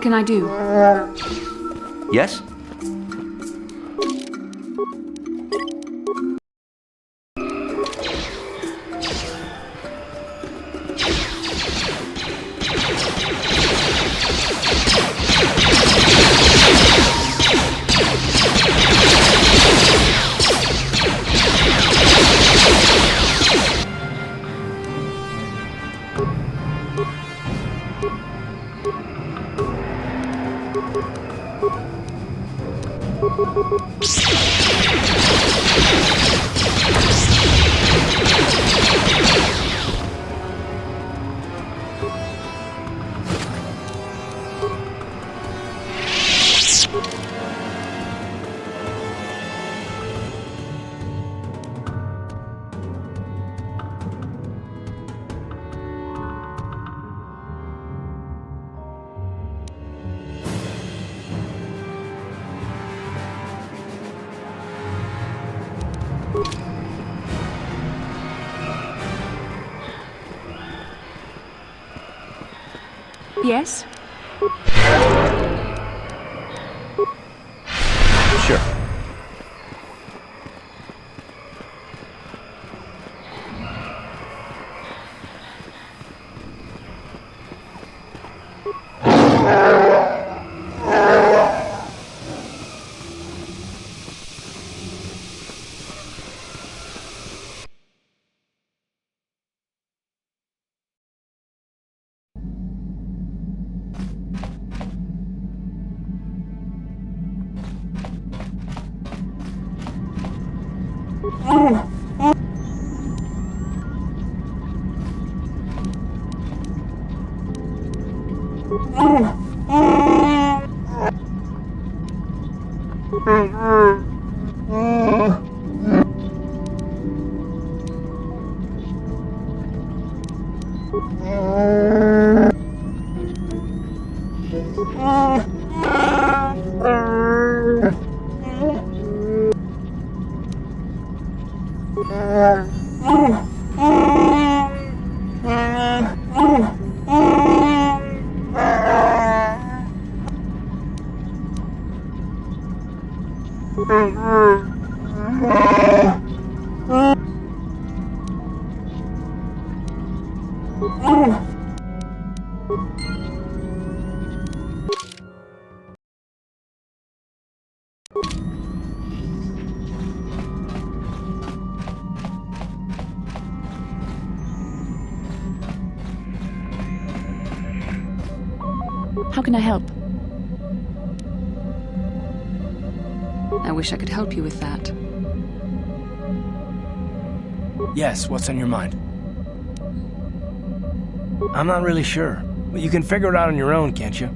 can I do? Yes? Yes? Sure. How can I help? I wish I could help you with that. Yes, what's on your mind? I'm not really sure, but you can figure it out on your own, can't you?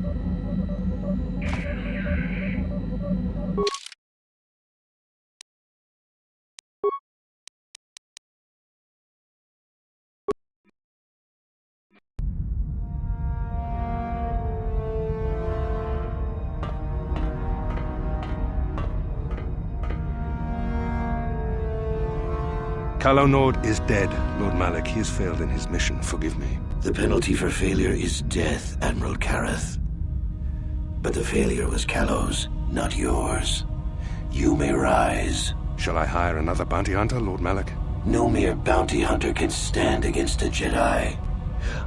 Calo Nord is dead, Lord Malak. He has failed in his mission. Forgive me. The penalty for failure is death, Admiral Kareth. But the failure was Calo's, not yours. You may rise. Shall I hire another bounty hunter, Lord Malak? No mere bounty hunter can stand against a Jedi.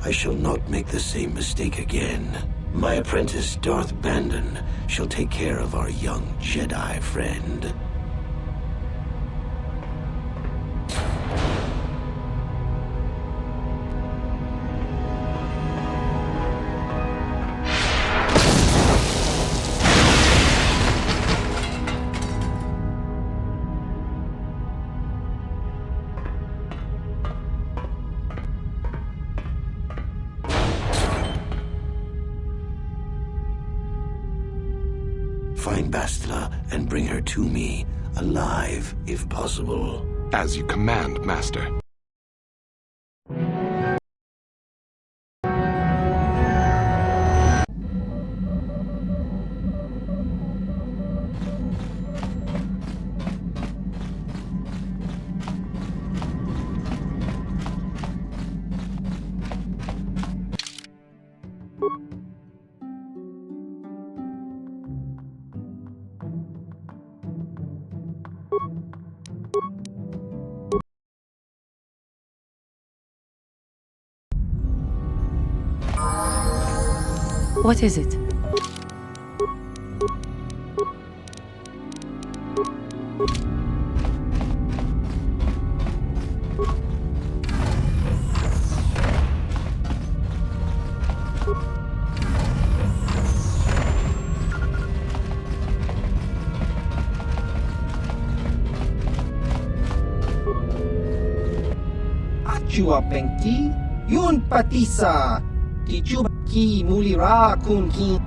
I shall not make the same mistake again. My apprentice, Darth Bandon, shall take care of our young Jedi friend. Find Bastila and bring her to me, alive, if possible. As you command, Master. What is it? Chua Penki, Yun Patisa, Tichuba Ki Mulira Kun Ki.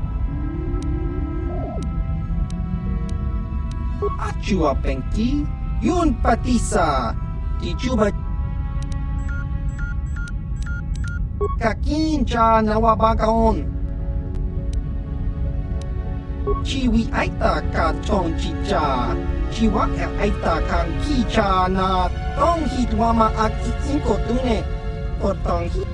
Achua Penki, Yun Patisa, Tichuba Kakincha Nawabagaon. Chiwi Aita Ka Chong Chicha, Chiwa Aita Kan Kicha Na. Tong hitwama ak iinko tune potong hit.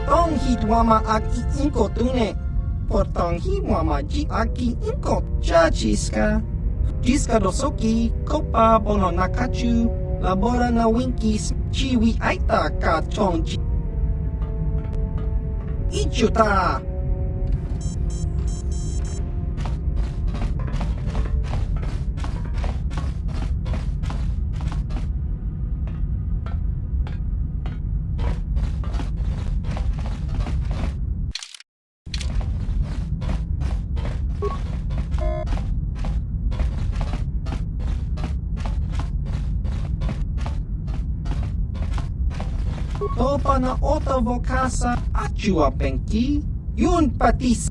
Tong hitwama ak iinko tune potong hitwama ji aki inko chachiska. Jiska dosoki kopa bono nakachu labora na winkis chiwi aita ka chongji. Ichuta. Topa na ota vokasa achua penki, yun patis.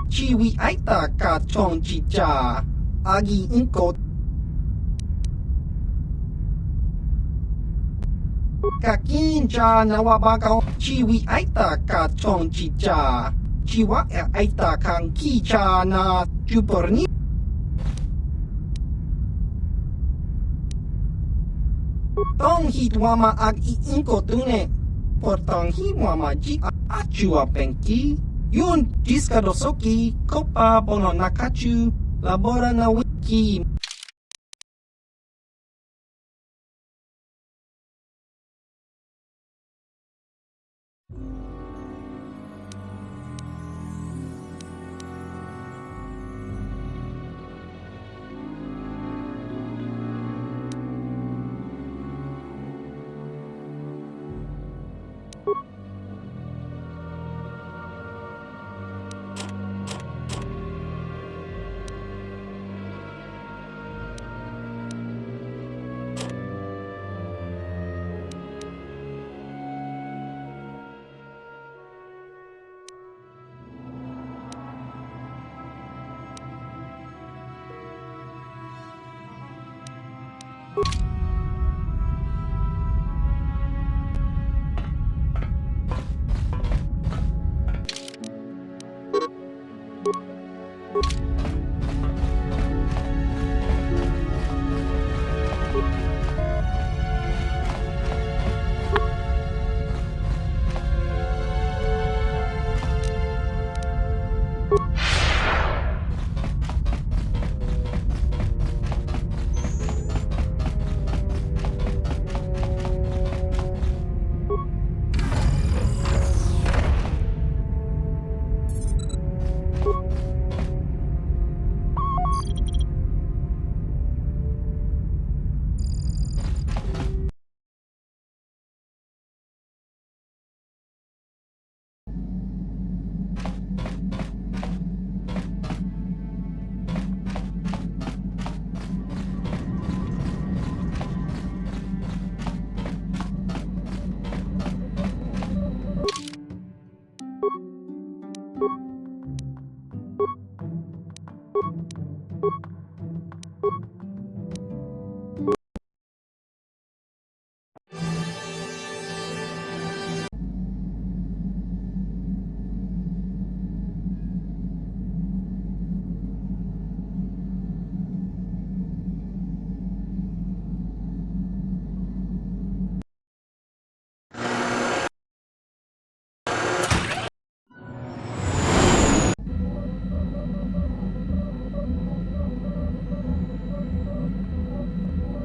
Chiwi aita ka chong chicha, agi inko. Kakincha nawabaka chiwi aita ka chong chicha, chiwa aita kang kicha na chuporni. Tong hitwama ag iinko tune. Portong hiwama ji achua penki. Yun jiska dosoki kopa bono nakachu labora na wiki.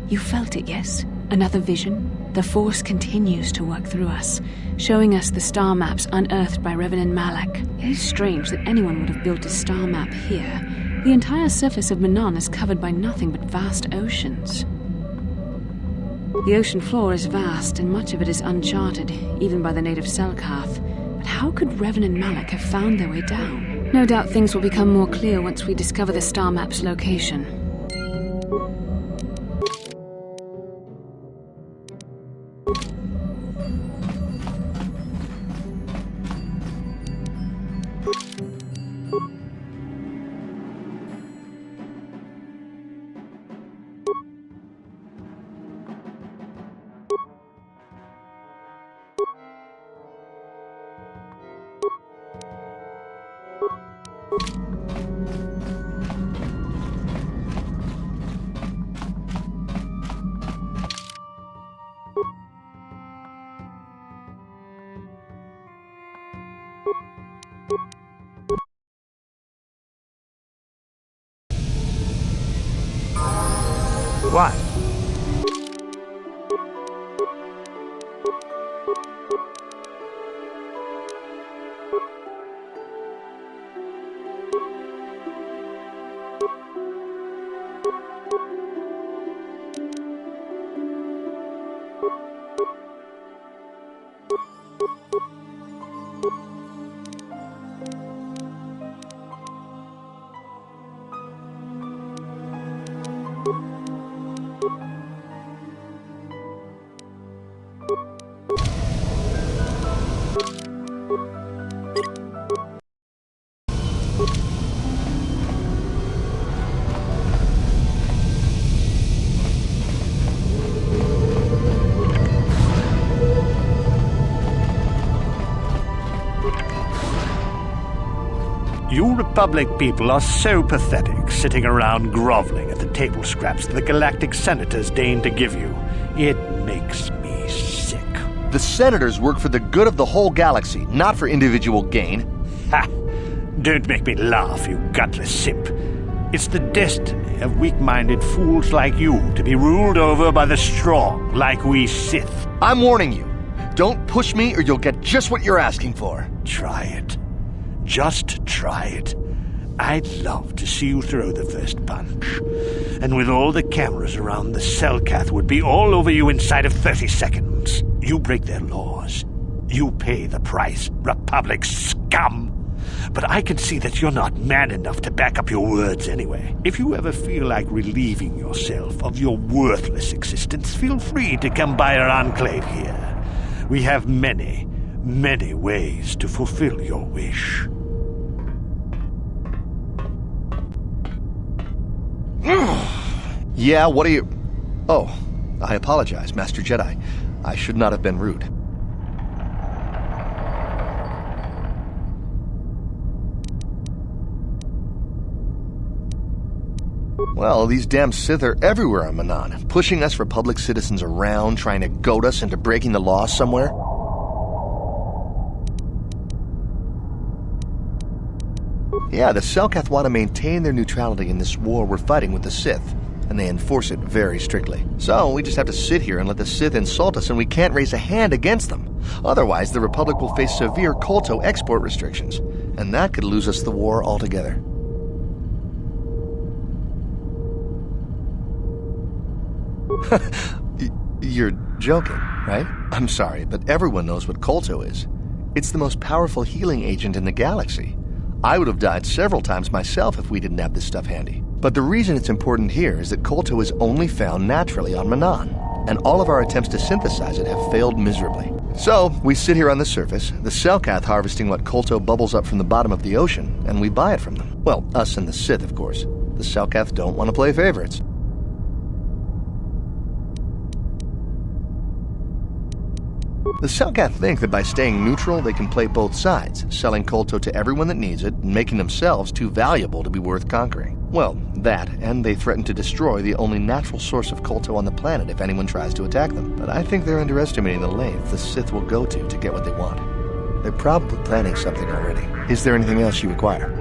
You felt it, yes? Another vision? The Force continues to work through us, showing us the star maps unearthed by Reverend Malak. It is strange that anyone would have built a star map here. The entire surface of Manan is covered by nothing but vast oceans. The ocean floor is vast, and much of it is uncharted, even by the native Selkath. But how could Revan and Malak have found their way down? No doubt things will become more clear once we discover the star map's location. What? You Republic people are so pathetic, sitting around groveling at the table scraps the galactic senators deign to give you. It makes me sick. The senators work for the good of the whole galaxy, not for individual gain. Ha! Don't make me laugh, you gutless simp. It's the destiny of weak-minded fools like you to be ruled over by the strong, like we Sith. I'm warning you. Don't push me or you'll get just what you're asking for. Try it. Just try it. I'd love to see you throw the first punch. And with all the cameras around, the Selkath would be all over you inside of 30 seconds. You break their laws. You pay the price, Republic scum. But I can see that you're not man enough to back up your words anyway. If you ever feel like relieving yourself of your worthless existence, feel free to come by our enclave here. We have many, many ways to fulfill your wish. Yeah, what are you... Oh, I apologize, Master Jedi. I should not have been rude. Well, these damn Sith are everywhere on Manan, pushing us Republic citizens around, trying to goad us into breaking the law somewhere. Yeah, the Selkath want to maintain their neutrality in this war we're fighting with the Sith, and they enforce it very strictly. So we just have to sit here and let the Sith insult us, and we can't raise a hand against them. Otherwise, the Republic will face severe Kolto export restrictions, and that could lose us the war altogether. You're joking, right? I'm sorry, but everyone knows what Kolto is. It's the most powerful healing agent in the galaxy. I would have died several times myself if we didn't have this stuff handy. But the reason it's important here is that Kolto is only found naturally on Manan, and all of our attempts to synthesize it have failed miserably. So, we sit here on the surface, the Selkath harvesting what Kolto bubbles up from the bottom of the ocean, and we buy it from them. Well, us and the Sith, of course. The Selkath don't want to play favorites. The Selkath think that by staying neutral, they can play both sides, selling Kolto to everyone that needs it, and making themselves too valuable to be worth conquering. Well, that, and they threaten to destroy the only natural source of Kolto on the planet if anyone tries to attack them. But I think they're underestimating the length the Sith will go to get what they want. They're probably planning something already. Is there anything else you require?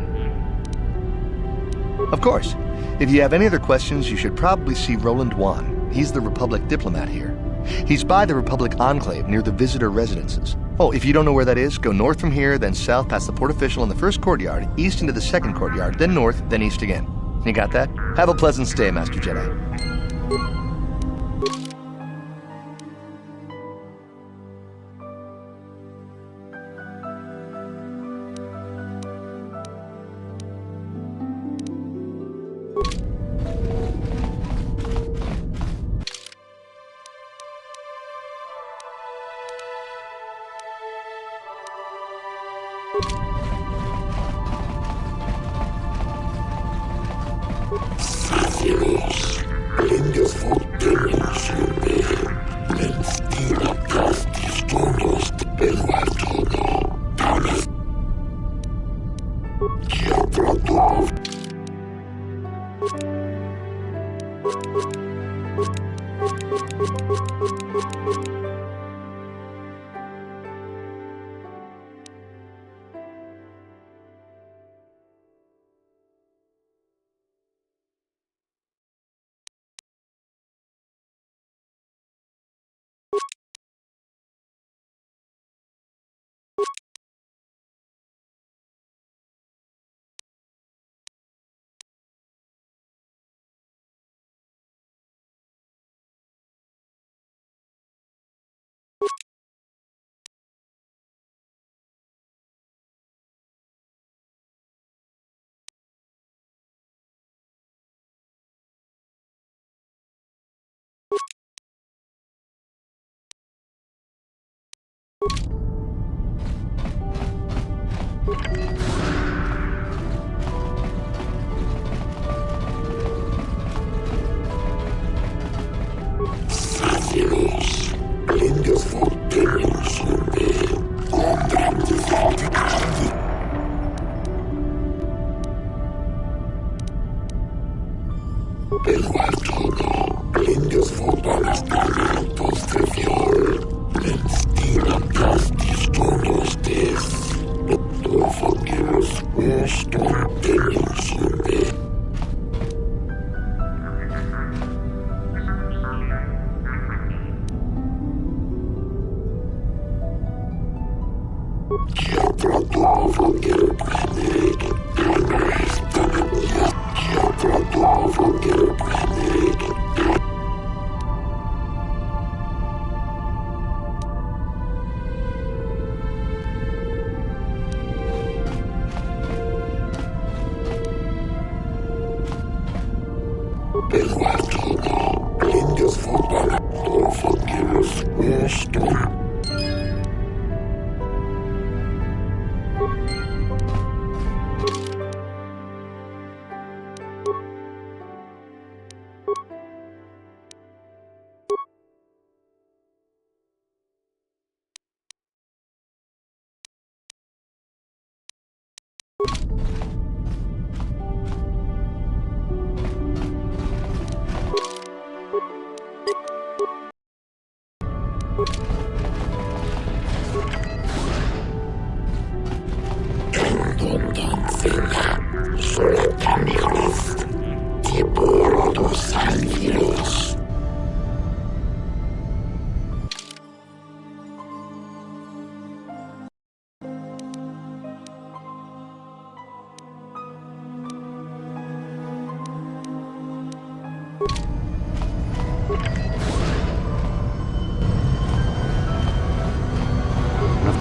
Of course. If you have any other questions, you should probably see Roland Wan. He's the Republic diplomat here. He's by the Republic Enclave near the visitor residences. Oh, if you don't know where that is, go north from here, then south past the port official in the first courtyard, east into the second courtyard, then north, then east again. You got that? Have a pleasant stay, Master Jedi.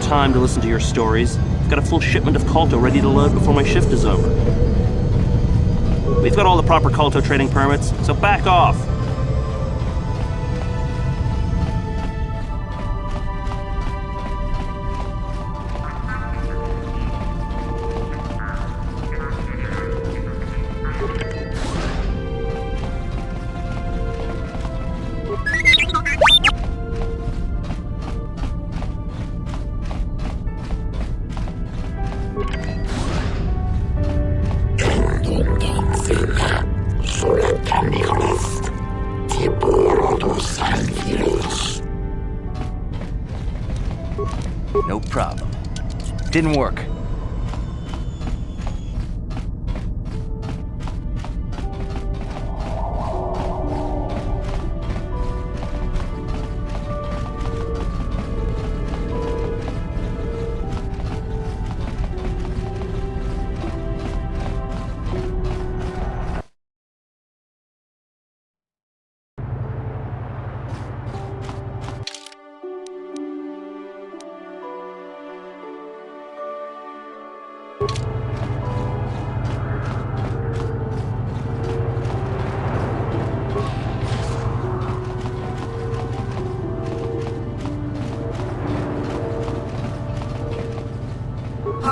Time to listen to your stories. I've got a full shipment of Colto ready to load before my shift is over. We've got all the proper Colto trading permits, so back off! No problem. Didn't work.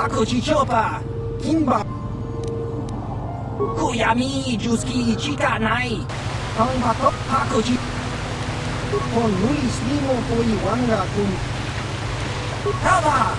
Pakochi chopa. Kimba. Kuyami Juski Chika Nai. Ang batok Pakochi. Con Luis Limo Poiwanga kun. Tava.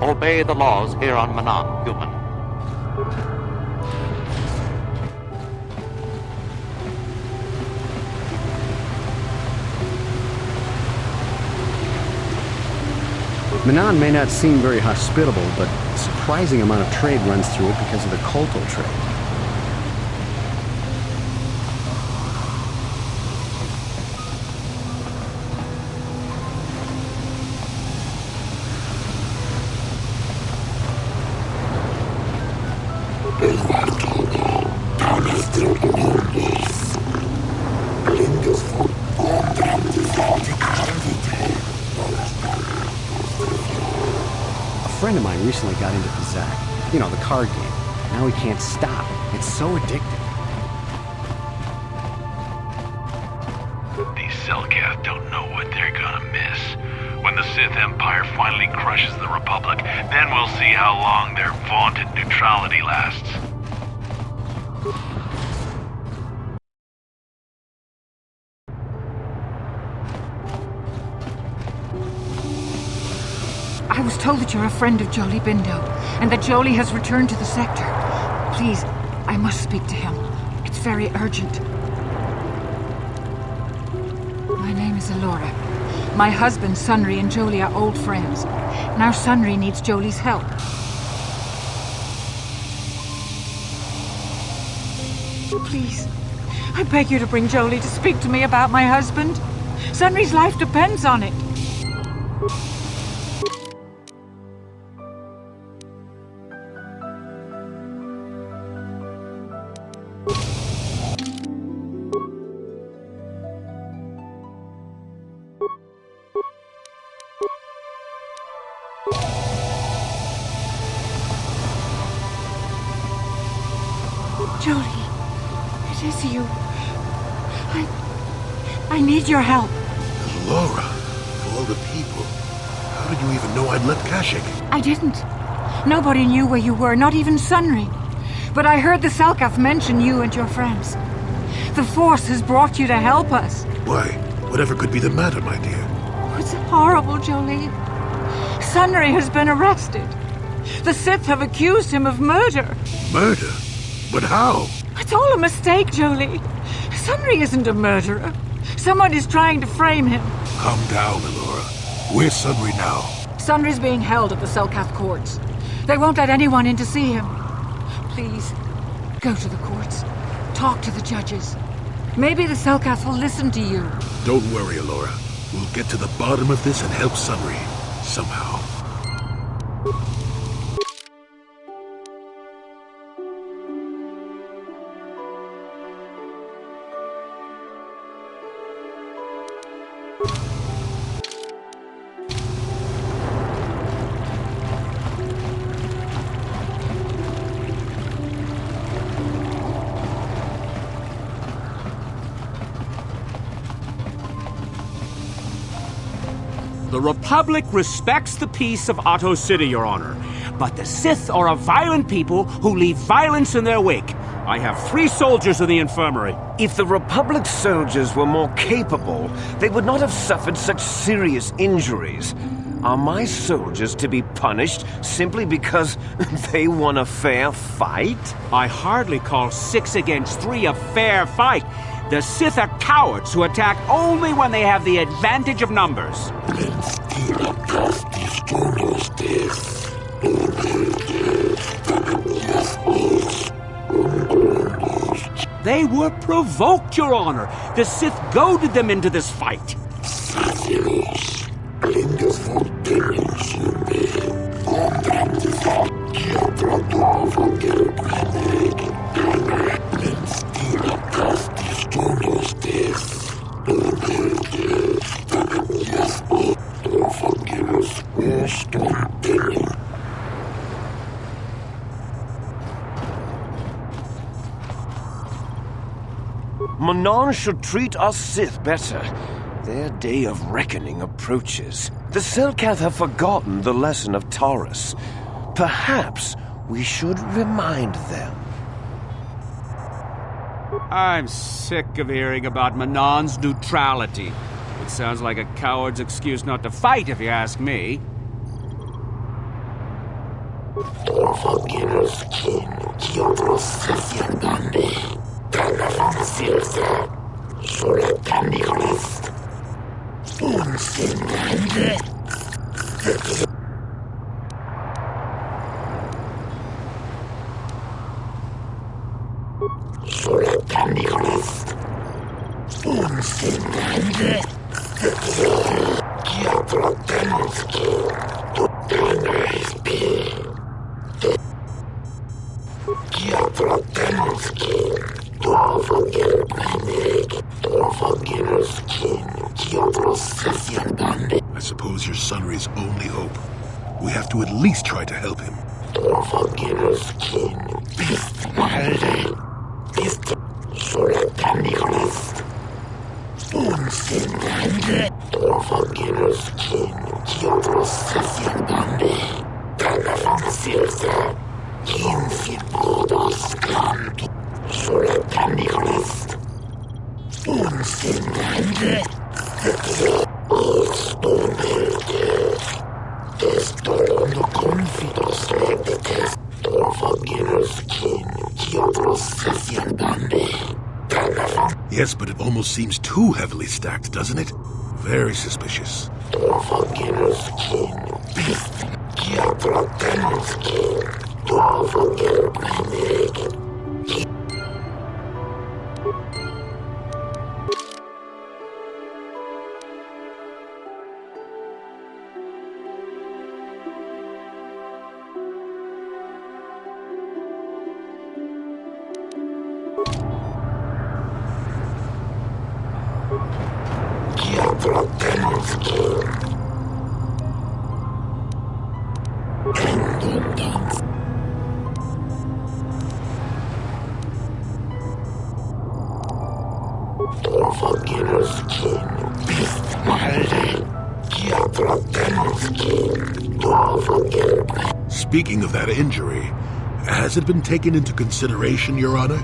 Obey the laws here on Manan, human. Manan may not seem very hospitable, but a surprising amount of trade runs through it because of the Kolto trade. A friend of mine recently got into Kazakh. You know, the card game. Now he can't stop. It's so addictive. These Selkath don't know what they're gonna miss. When the Sith Empire finally crushes the Republic, then we'll see how long their vaunted neutrality lasts. I was told that you're a friend of Jolie Bindo, and that Jolie has returned to the sector. Please, I must speak to him. It's very urgent. My name is Alora. My husband, Sunri, and Jolie are old friends. Now Sunri needs Jolie's help. Please, I beg you to bring Jolie to speak to me about my husband. Sunri's life depends on it. Jolie, it is you. I need your help. Laura, of all the people, how did you even know I'd left Kashyyyk? I didn't. Nobody knew where you were, not even Sunri. But I heard the Selkath mention you and your friends. The Force has brought you to help us. Why? Whatever could be the matter, my dear? It's horrible, Jolie. Sunri has been arrested. The Sith have accused him of murder. Murder? But how? It's all a mistake, Jolie. Sunri isn't a murderer. Someone is trying to frame him. Calm down, Alora. Where's Sunri now? Sunri's being held at the Selkath courts. They won't let anyone in to see him. Please, go to the courts. Talk to the judges. Maybe the Selkath will listen to you. Don't worry, Alora. We'll get to the bottom of this and help Sunri. Somehow. The Republic respects the peace of Otto City, Your Honor. But the Sith are a violent people who leave violence in their wake. I have 3 soldiers in the infirmary. If the Republic soldiers were more capable, they would not have suffered such serious injuries. Are my soldiers to be punished simply because they won a fair fight? I hardly call 6 against 3 a fair fight. The Sith are cowards who attack only when they have the advantage of numbers. They were provoked, Your Honor. The Sith goaded them into this fight. Manaan should treat us Sith better. Their day of reckoning approaches. The Selkath have forgotten the lesson of Taurus. Perhaps we should remind them. I'm sick of hearing about Manaan's neutrality. It sounds like a coward's excuse not to fight, if you ask me. I suppose your son is only hope. We have to at least try to help him. Yes, but it almost seems too heavily stacked, doesn't it? Very suspicious. Speaking of that injury, has it been taken into consideration, Your Honor?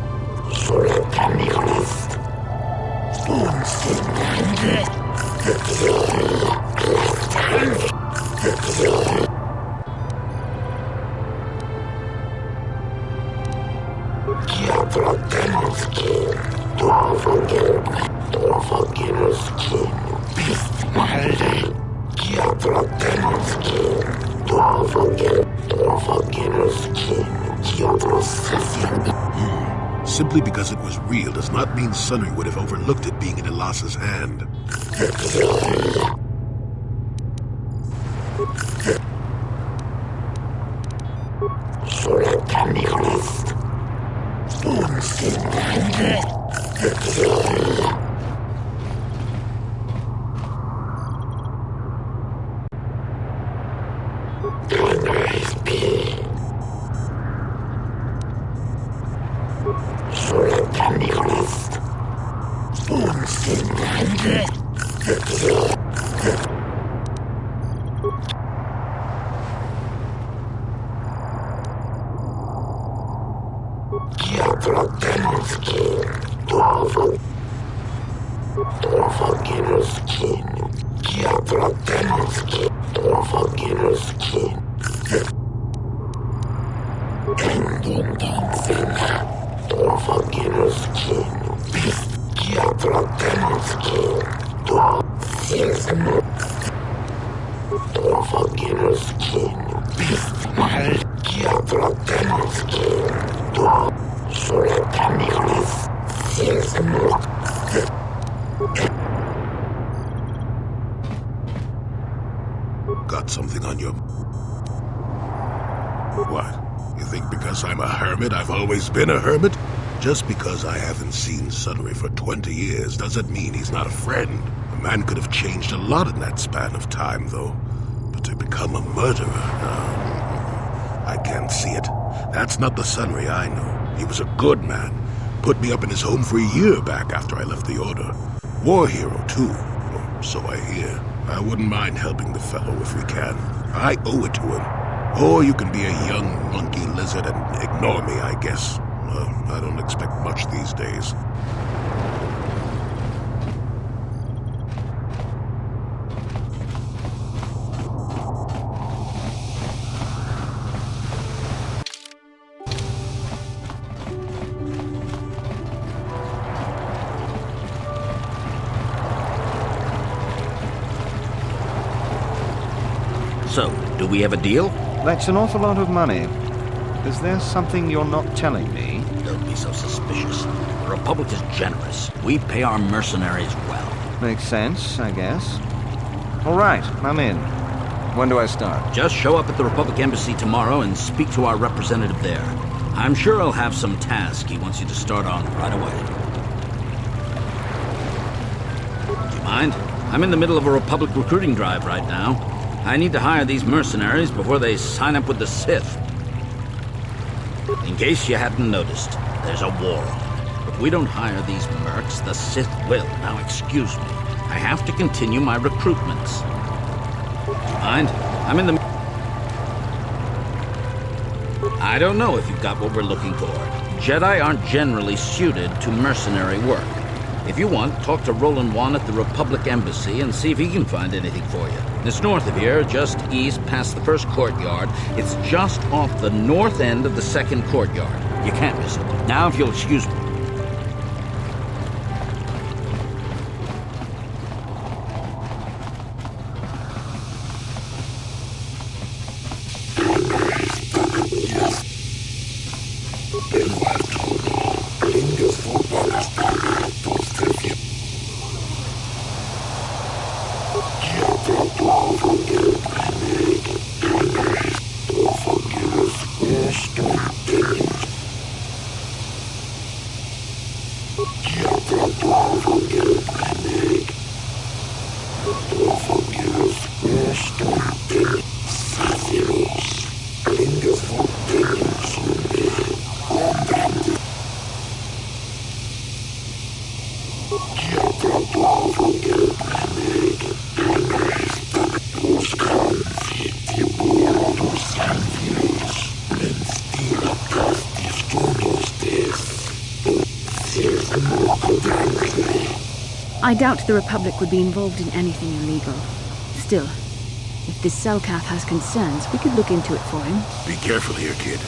Simply because it was real does not mean Sunry would have overlooked it being in Elas's hand. Got something on you? What? You think because I'm a hermit, I've always been a hermit? Just because I haven't seen Sunray for 20 years doesn't mean he's not a friend. A man could have changed a lot in that span of time, though. But to become a murderer, I can't see it. That's not the Sunray I know. He was a good man. Put me up in his home for a year back after I left the Order. War hero, too. Or so I hear. I wouldn't mind helping the fellow if we can. I owe it to him. Or you can be a young monkey lizard and ignore me, I guess. I don't expect much these days. So, do we have a deal? That's an awful lot of money. Is there something you're not telling me? Don't be so suspicious. The Republic is generous. We pay our mercenaries well. Makes sense, I guess. All right, I'm in. When do I start? Just show up at the Republic Embassy tomorrow and speak to our representative there. I'm sure he'll have some task he wants you to start on right away. Do you mind? I'm in the middle of a Republic recruiting drive right now. I need to hire these mercenaries before they sign up with the Sith. In case you hadn't noticed, there's a war on. If we don't hire these mercs, the Sith will. Now excuse me. I have to continue my recruitments. Do you mind? I'm in the... I don't know if you've got what we're looking for. Jedi aren't generally suited to mercenary work. If you want, talk to Roland Wan at the Republic Embassy and see if he can find anything for you. It's north of here, just east past the first courtyard. It's just off the north end of the second courtyard. You can't miss it. Now, if you'll excuse me. I doubt the Republic would be involved in anything illegal. Still, if this Selkath has concerns, we could look into it for him. Be careful here, kid.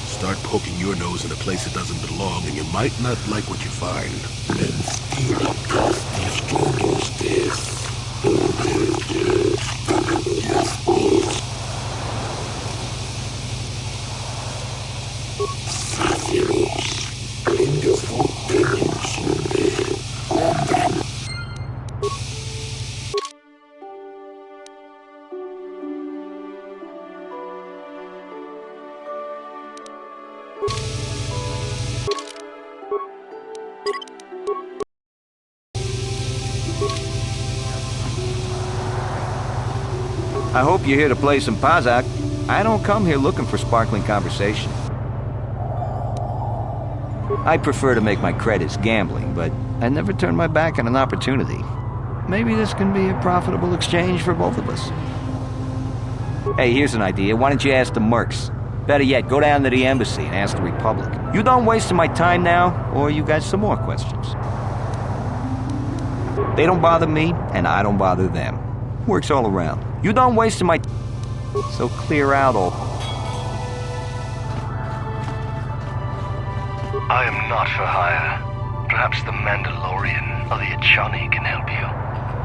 Start poking your nose in a place that doesn't belong, and you might not like what you find. I hope you're here to play some Pazak. I don't come here looking for sparkling conversation. I prefer to make my credits gambling, but I never turn my back on an opportunity. Maybe this can be a profitable exchange for both of us. Hey, here's an idea. Why don't you ask the mercs? Better yet, go down to the embassy and ask the Republic. You done wasting my time now, or you got some more questions? They don't bother me, and I don't bother them. Works all around. You done wasting my... So clear out all... I am not for hire. Perhaps the Mandalorian or the Echani can help you,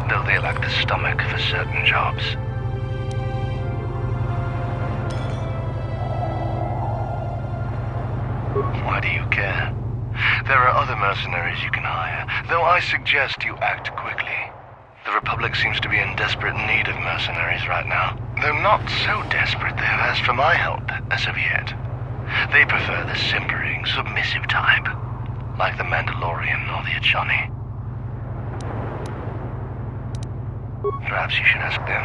though they lack the stomach for certain jobs. Why do you care? There are other mercenaries you can hire, though I suggest you act quickly. The Republic seems to be in desperate need of mercenaries right now, though not so desperate they have asked for my help as of yet. They prefer the simpering, submissive type, like the Mandalorian or the Echani. Perhaps you should ask them.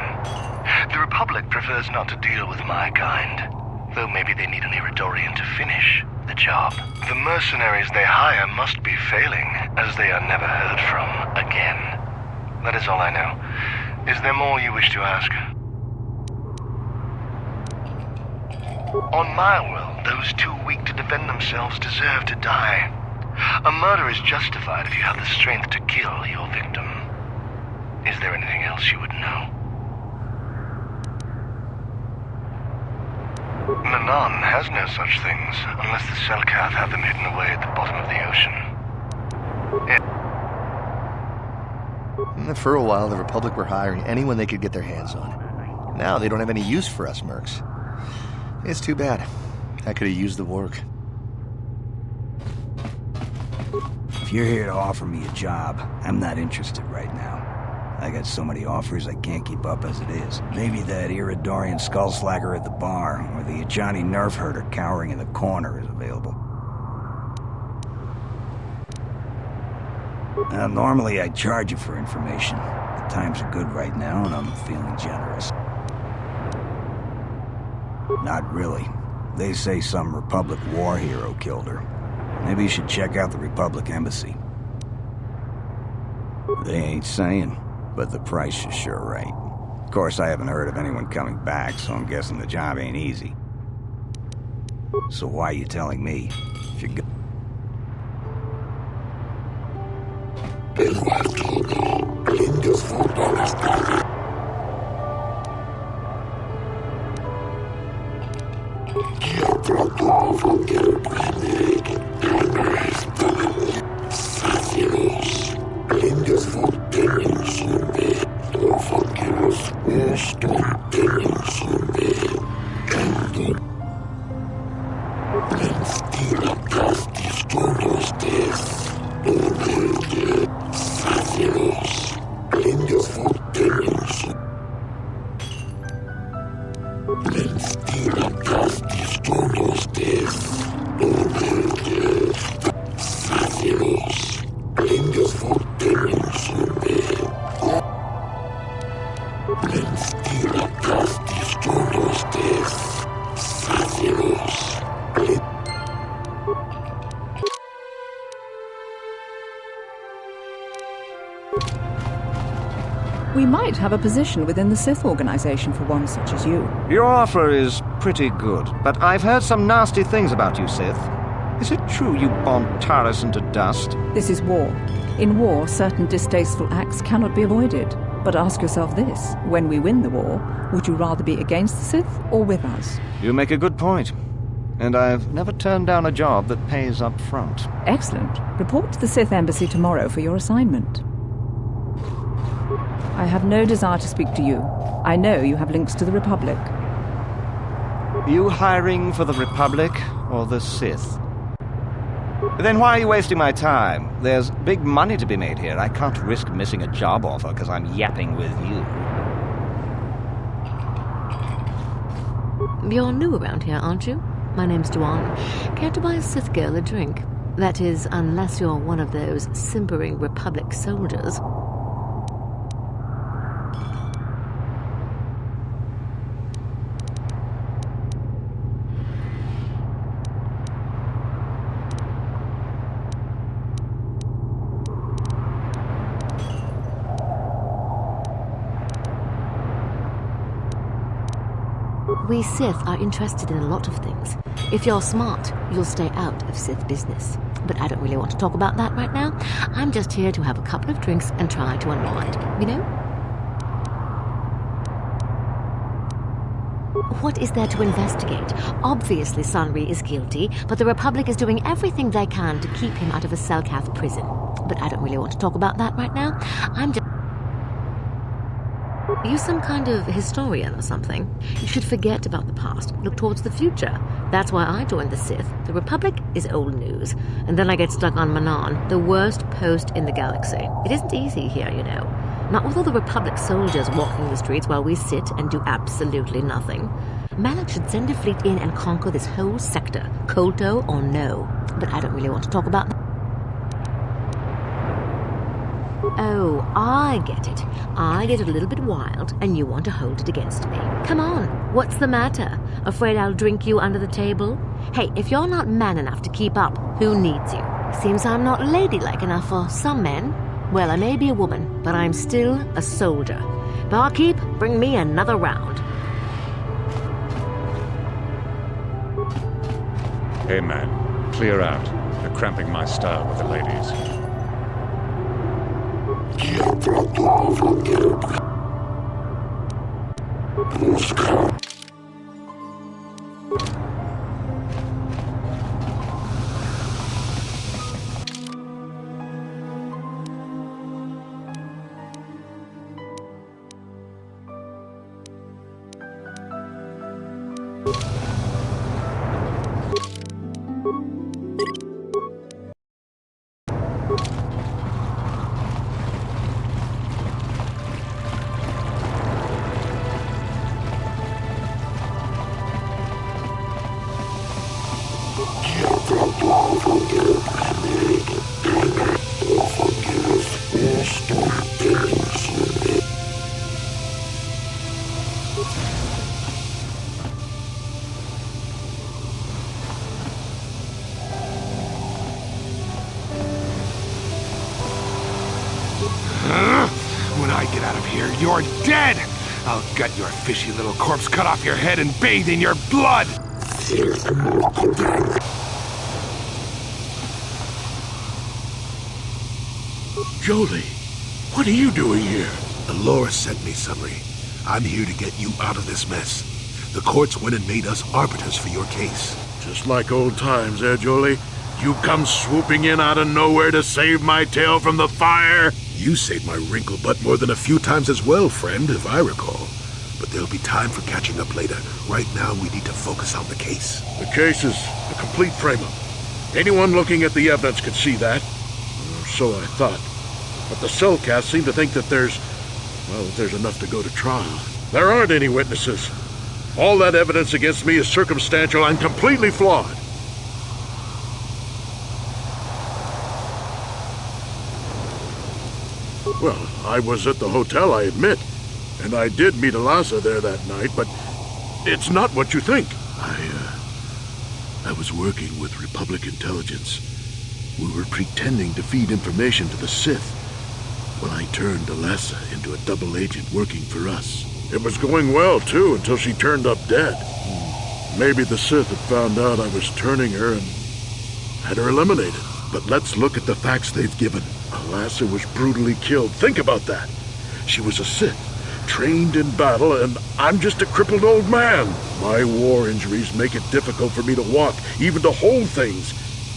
The Republic prefers not to deal with my kind, though maybe they need an Iridorian to finish the job. The mercenaries they hire must be failing, as they are never heard from again. That is all I know. Is there more you wish to ask? On my world, those too weak to defend themselves deserve to die. A murder is justified if you have the strength to kill your victim. Is there anything else you would know? Manon has no such things, unless the Selkath have them hidden away at the bottom of the ocean. For a while, the Republic were hiring anyone they could get their hands on. Now they don't have any use for us mercs. It's too bad. I could have used the work. If you're here to offer me a job, I'm not interested right now. I got so many offers I can't keep up as it is. Maybe that Iridorian skullslacker at the bar, or the Echani nerf herder cowering in the corner is available. Now, normally I'd charge you for information. The times are good right now, and I'm feeling generous. Not really. They say some Republic war hero killed her. Maybe you should check out the Republic embassy. They ain't saying, but the price is sure right. Of course, I haven't heard of anyone coming back, so I'm guessing the job ain't easy. So why are you telling me? If you're go- We might have a position within the Sith organization for one such as you. Your offer is pretty good, but I've heard some nasty things about you, Sith. Is it true you bombed Taris into dust? This is war. In war, certain distasteful acts cannot be avoided. But ask yourself this, when we win the war, would you rather be against the Sith or with us? You make a good point. And I've never turned down a job that pays up front. Excellent. Report to the Sith Embassy tomorrow for your assignment. I have no desire to speak to you. I know you have links to the Republic. You hiring for the Republic or the Sith? Then why are you wasting my time? There's big money to be made here. I can't risk missing a job offer because I'm yapping with you. You're new around here, aren't you? My name's Duan. Care to buy a Sith girl a drink? That is, unless you're one of those simpering Republic soldiers. We Sith are interested in a lot of things. If you're smart, you'll stay out of Sith business. But I don't really want to talk about that right now. I'm just here to have a couple of drinks and try to unwind, you know? What is there to investigate? Obviously, Sanri is guilty, but the Republic is doing everything they can to keep him out of a Selkath prison. But I don't really want to talk about that right now. I'm just... Are you some kind of historian or something? You should forget about the past, look towards the future. That's why I joined the Sith. The Republic is old news. And then I get stuck on Manaan, the worst post in the galaxy. It isn't easy here, you know. Not with all the Republic soldiers walking the streets while we sit and do absolutely nothing. Malak should send a fleet in and conquer this whole sector, Kolto or no. But I don't really want to talk about that. Oh, I get it. I get a little bit wild, and you want to hold it against me. Come on, what's the matter? Afraid I'll drink you under the table? Hey, if you're not man enough to keep up, who needs you? Seems I'm not ladylike enough for some men. Well, I may be a woman, but I'm still a soldier. Barkeep, bring me another round. Hey man, clear out. You're cramping my style with the ladies. When I get out of here, you're dead! I'll gut your fishy little corpse, cut off your head, and bathe in your blood! Jolee, what are you doing here? Alora sent me, Sunry. I'm here to get you out of this mess. The courts went and made us arbiters for your case. Just like old times, Jolee? You come swooping in out of nowhere to save my tail from the fire? You saved my wrinkle butt more than a few times as well, friend, if I recall. But there'll be time for catching up later. Right now, we need to focus on the case. The case is a complete frame-up. Anyone looking at the evidence could see that. Or so I thought. But the Selkath seem to think that there's enough to go to trial. There aren't any witnesses. All that evidence against me is circumstantial and completely flawed. Well, I was at the hotel, I admit. And I did meet Elasa there that night, but it's not what you think. I was working with Republic intelligence. We were pretending to feed information to the Sith when I turned Elasa into a double agent working for us. It was going well, too, until she turned up dead. Maybe the Sith had found out I was turning her and had her eliminated. But let's look at the facts they've given. Elasa was brutally killed. Think about that. She was a Sith, trained in battle, and I'm just a crippled old man. My war injuries make it difficult for me to walk, even to hold things.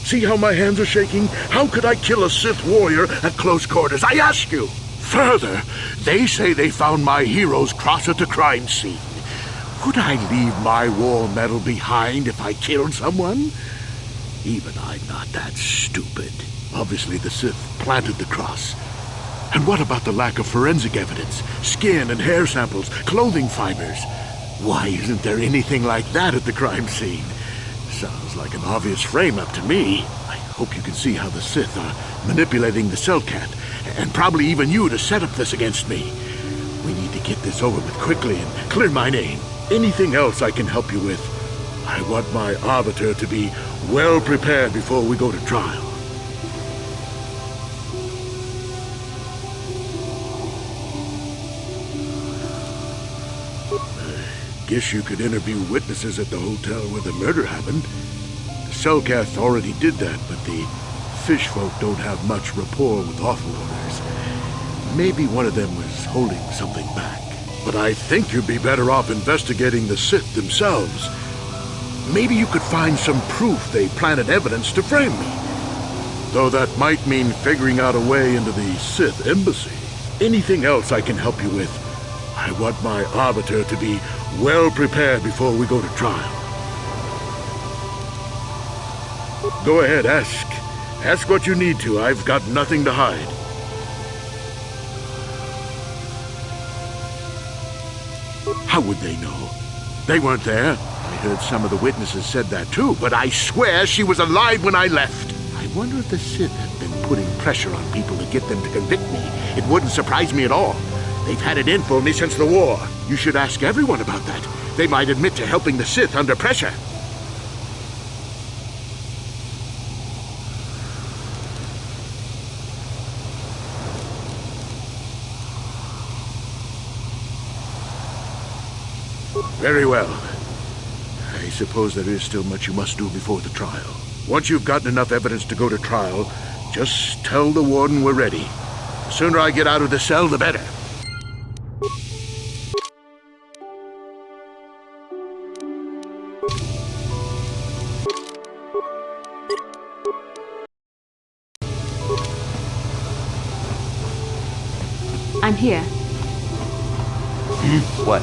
See how my hands are shaking? How could I kill a Sith warrior at close quarters? I ask you. Further, they say they found my hero's cross at the crime scene. Would I leave my war medal behind if I killed someone? Even I'm not that stupid. Obviously, the Sith planted the cross. And what about the lack of forensic evidence? Skin and hair samples, clothing fibers. Why isn't there anything like that at the crime scene? Sounds like an obvious frame-up to me. I hope you can see how the Sith are manipulating the Selkath, and probably even you to set up this against me. We need to get this over with quickly and clear my name. Anything else I can help you with? I want my arbiter to be well prepared before we go to trial. guess you could interview witnesses at the hotel where the murder happened. The Selkath already did that, but the fish folk don't have much rapport with Offworlders. Maybe one of them was holding something back. But I think you'd be better off investigating the Sith themselves. Maybe you could find some proof they planted evidence to frame me. Though that might mean figuring out a way into the Sith embassy. Anything else I can help you with? I want my arbiter to be well prepared before we go to trial. Go ahead, ask. Ask what you need to. I've got nothing to hide. How would they know? They weren't there. I heard some of the witnesses said that too, but I swear she was alive when I left. I wonder if the Sith have been putting pressure on people to get them to convict me. It wouldn't surprise me at all. They've had it in for me since the war. You should ask everyone about that. They might admit to helping the Sith under pressure. Very well. I suppose there is still much you must do before the trial. Once you've gotten enough evidence to go to trial, just tell the warden we're ready. The sooner I get out of the cell, the better. I'm here. What?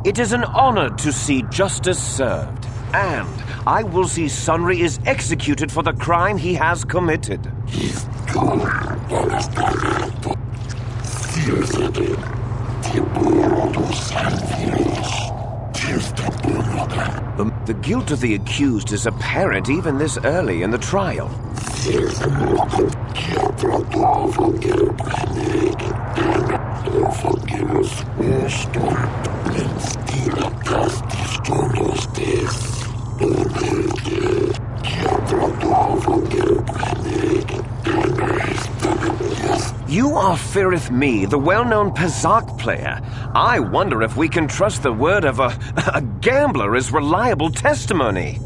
It is an honor to see justice served, and I will see Sunry is executed for the crime he has committed. The guilt of the accused is apparent even this early in the trial. You are Firith Me, the well-known Pazak player. I wonder if we can trust the word of a gambler as reliable testimony.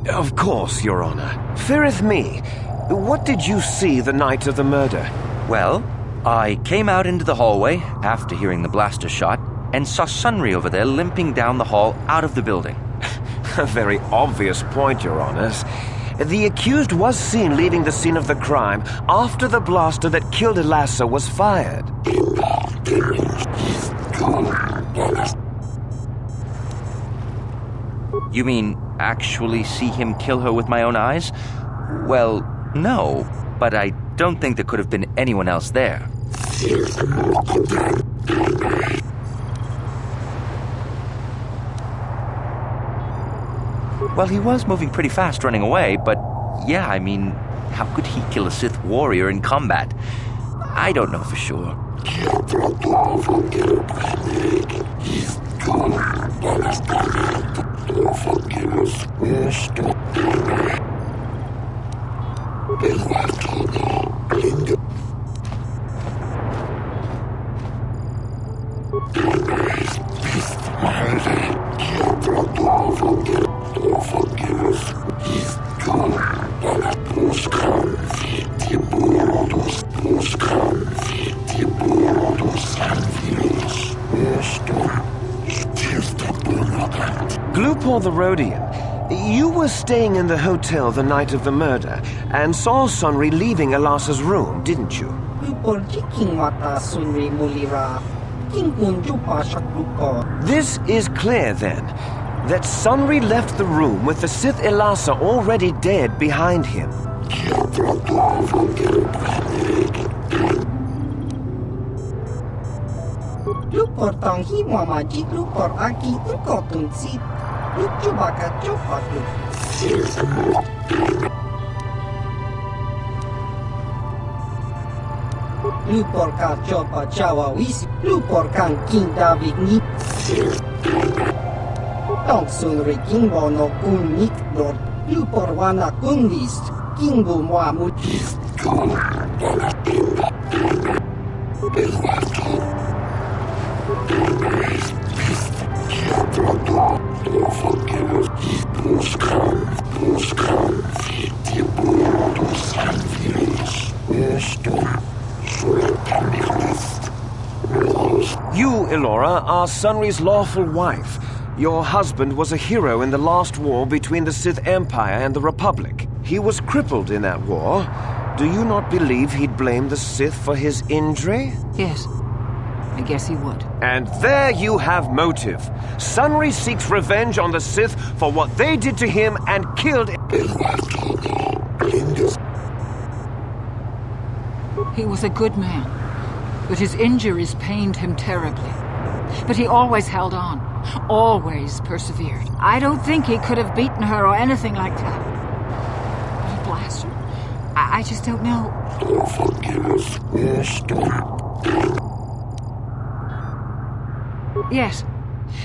Of course, Your Honor. Firith Me, what did you see the night of the murder? Well, I came out into the hallway after hearing the blaster shot and saw Sunry over there limping down the hall out of the building. A very obvious point, Your Honors. The accused was seen leaving the scene of the crime after the blaster that killed Elassa was fired. You mean actually see him kill her with my own eyes? Well, no, but I don't think there could have been anyone else there. Well, he was moving pretty fast running away, but yeah, I mean, how could he kill a Sith warrior in combat? I don't know for sure. Glupor the Rhodian, you were staying in the hotel the night of the murder and saw Sunri leaving Elasa's room, didn't you? Glupor jiking mata Sunri mulira. King unjupa shak glupor. This is clear, then, that Sunri left the room with the Sith Elasa already dead behind him. Glupor tong hi mama ji glupor aki inko tun si. Glupjubaka jopa glup. Glupor ka jopa jawa wis. Glupor kan king David ni. Tong Sunri king bono kun nik lord. Glupor wana kun list. King bu moa mu. You, Elora, are Sunri's lawful wife. Your husband was a hero in the last war between the Sith Empire and the Republic. He was crippled in that war. Do you not believe he'd blame the Sith for his injury? Yes. I guess he would. And there you have motive. Sunri seeks revenge on the Sith for what they did to him and killed... He was a good man, but his injuries pained him terribly. But he always held on, always persevered. I don't think he could have beaten her or anything like that. But a blaster? I just don't know. Yes,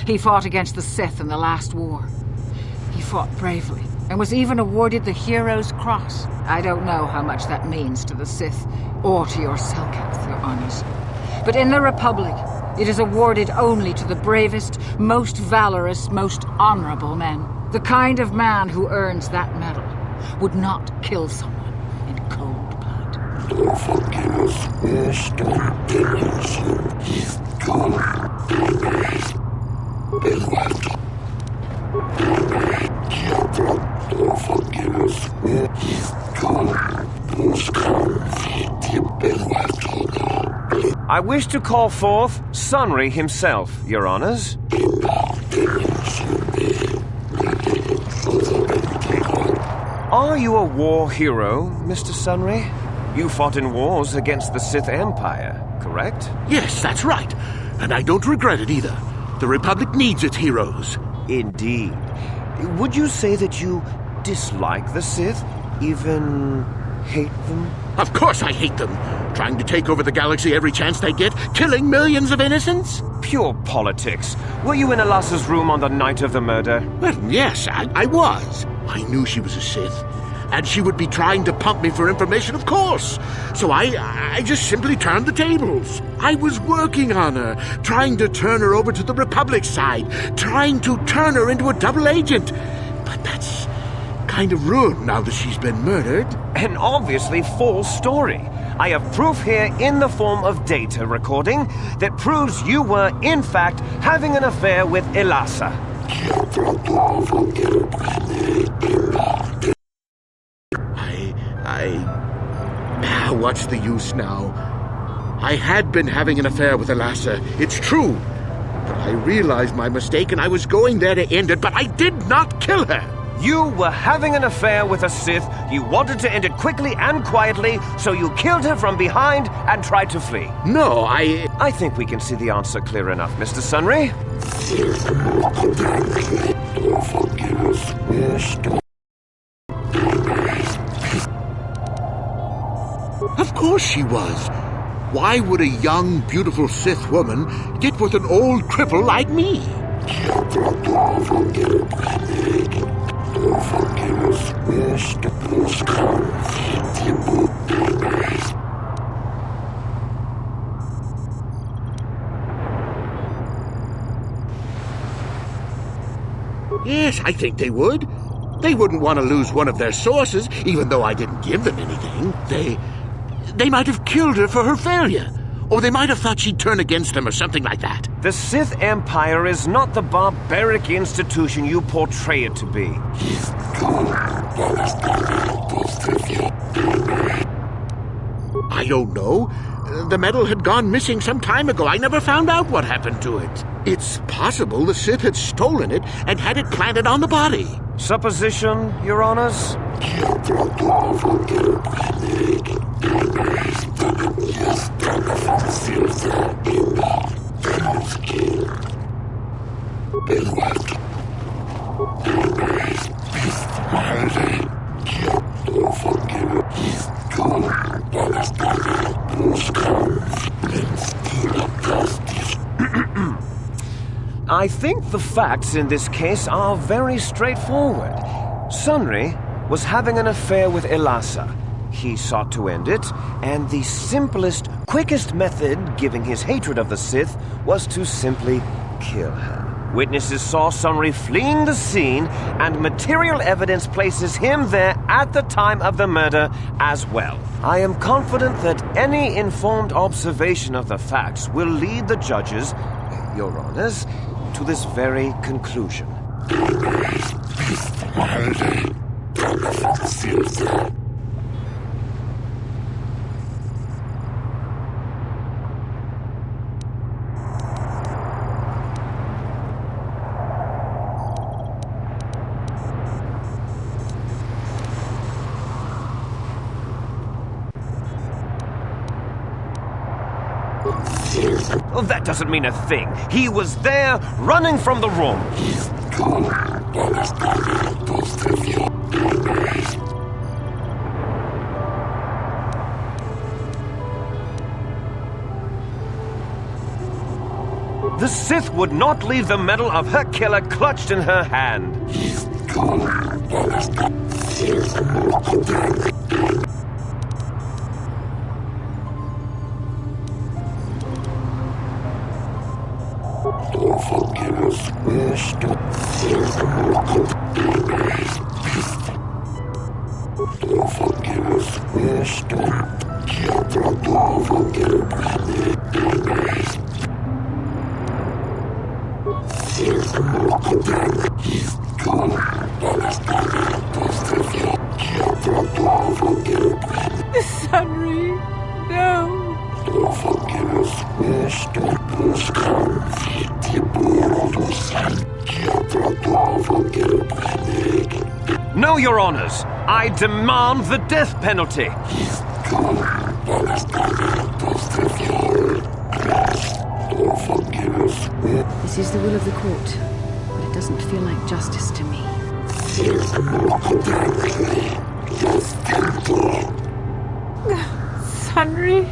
he fought against the Sith in the last war. He fought bravely and was even awarded the Hero's Cross. I don't know how much that means to the Sith or to your Selkath, your honors. But in the Republic, it is awarded only to the bravest, most valorous, most honorable men. The kind of man who earns that medal would not kill someone in cold blood. I wish to call forth Sunri himself, your honors. Are you a war hero, Mr. Sunri? You fought in wars against the Sith Empire, correct? Yes, that's right. And I don't regret it either. The Republic needs its heroes. Indeed. Would you say that you dislike the Sith? Even hate them? Of course I hate them. Trying to take over the galaxy every chance they get, killing millions of innocents? Pure politics. Were you in Elasa's room on the night of the murder? Well, yes, I was. I knew she was a Sith. And she would be trying to pump me for information, of course. So I just simply turned the tables. I was working on her, trying to turn her over to the Republic side, trying to turn her into a double agent. But that's kind of ruined now that she's been murdered. An obviously false story. I have proof here in the form of data recording that proves you were, in fact, having an affair with Elasa. What's the use now? I had been having an affair with Elasa, it's true. But I realized my mistake and I was going there to end it, but I did not kill her. You were having an affair with a Sith. You wanted to end it quickly and quietly, so you killed her from behind and tried to flee. No, I think we can see the answer clear enough, Mr. Sunri. Of course she was. Why would a young, beautiful Sith woman get with an old cripple like me? Yes, I think they would. They wouldn't want to lose one of their sources, even though I didn't give them anything. They might have killed her for her failure. Or they might have thought she'd turn against them or something like that. The Sith Empire is not the barbaric institution you portray it to be. I don't know. The medal had gone missing some time ago. I never found out what happened to it. It's possible the Sith had stolen it and had it planted on the body. Supposition, Your Honors? I think the facts in this case are very straightforward. Sunry was having an affair with Elassa. He sought to end it, and the simplest, quickest method, given his hatred of the Sith, was to simply kill her. Witnesses saw Sunry fleeing the scene, and material evidence places him there at the time of the murder as well. I am confident that any informed observation of the facts will lead the judges, Your Honors, to this very conclusion. Well, that doesn't mean a thing. He was there, running from the room. The Sith would not leave the medal of her killer clutched in her hand. Sunry, no. No, Your Honors. I demand the death penalty. This is the will of the court, but it doesn't feel like justice to me. Sunry?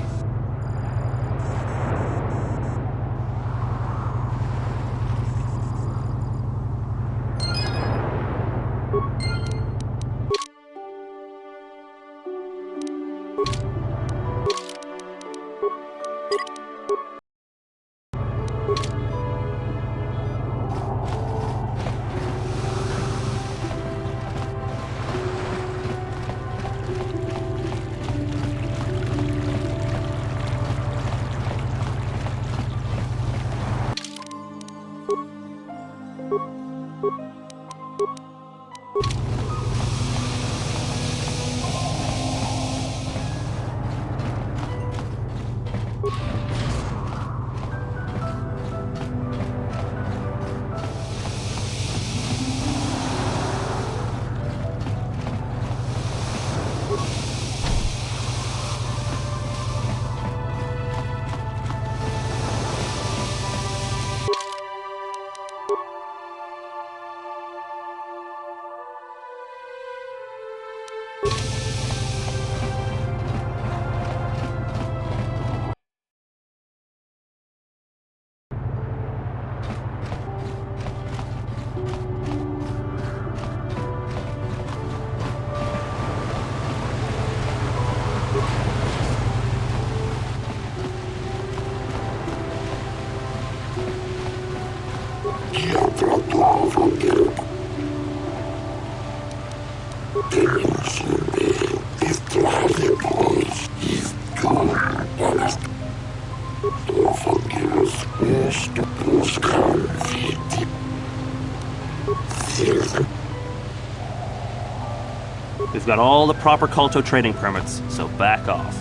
We've got all the proper Kolto trading permits, so back off.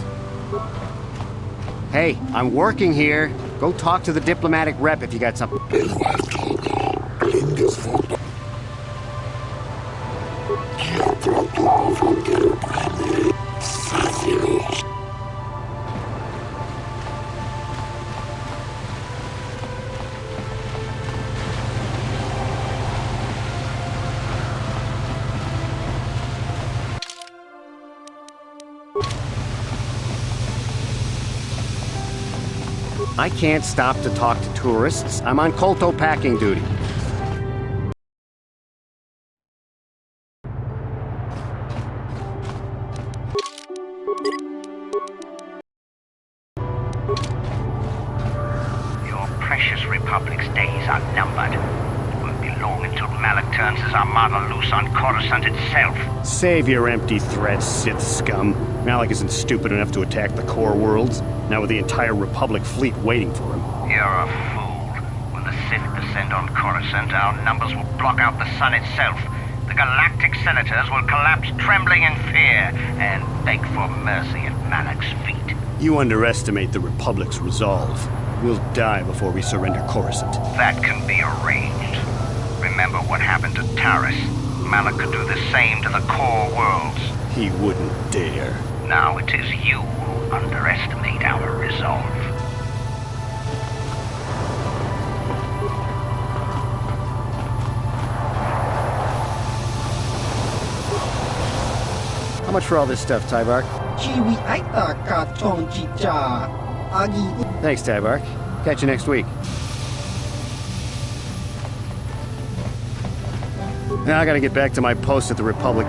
Hey, I'm working here. Go talk to the diplomatic rep if you got something. I can't stop to talk to tourists. I'm on Kolto packing duty. Your precious Republic's days are numbered. It won't be long until Malak turns his armada loose on Coruscant itself. Save your empty threats, Sith scum. Malak isn't stupid enough to attack the core worlds, now with the entire Republic fleet waiting for him. You're a fool. When the Sith descend on Coruscant, our numbers will block out the sun itself. The galactic senators will collapse trembling in fear and beg for mercy at Malak's feet. You underestimate the Republic's resolve. We'll die before we surrender Coruscant. That can be arranged. Remember what happened to Taris. Malak could do the same to the core worlds. He wouldn't dare. Now it is you who underestimate our resolve. How much for all this stuff, Tybark? Thanks, Tybark. Catch you next week. Now I gotta get back to my post at the Republic.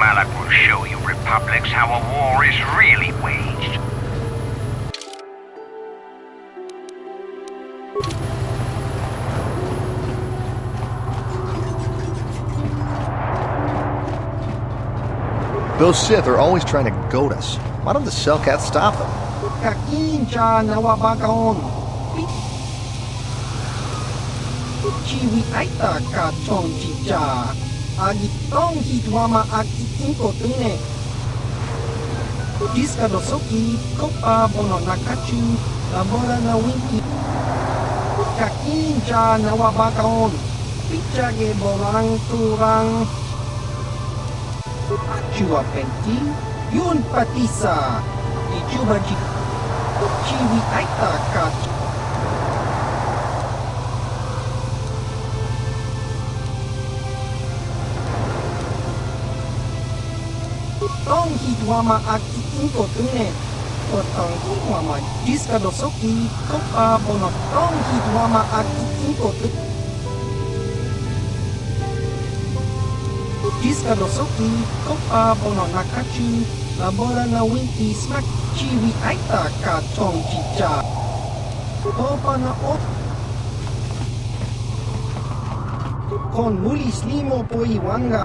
Malak will show you Republics how a war is really waged. Those Sith are always trying to goad us. Why don't the Selkath stop them? Diska dosoki, kopa bono nakachu, labora na winki. Kakinja na wabakaon, pichage borang turang. Achua penti, yun patisa, ichuba chiwi aita kachu. Tong hitwama aki inko tune. Potong hitwama diska dosoki kopa bono tong hitwama aki inko tune. Diska dosoki kopa bono nakachu labora na winki smack chiwi aita ka tong chicha. Kopa na op. Con mulis limo po iwanga.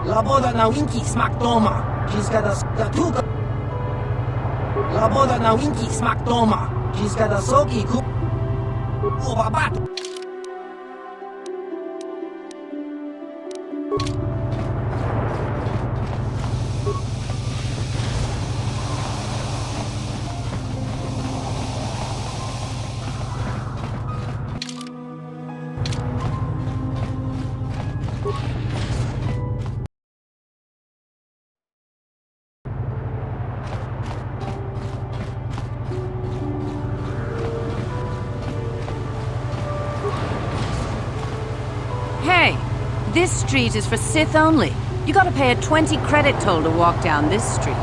La boda na winki smack toma. Jiska da tuka. La boda na winki smack toma. Jiska da soki ku. Obabat. Hey, this street is for Sith only. You gotta pay a 20 credit toll to walk down this street.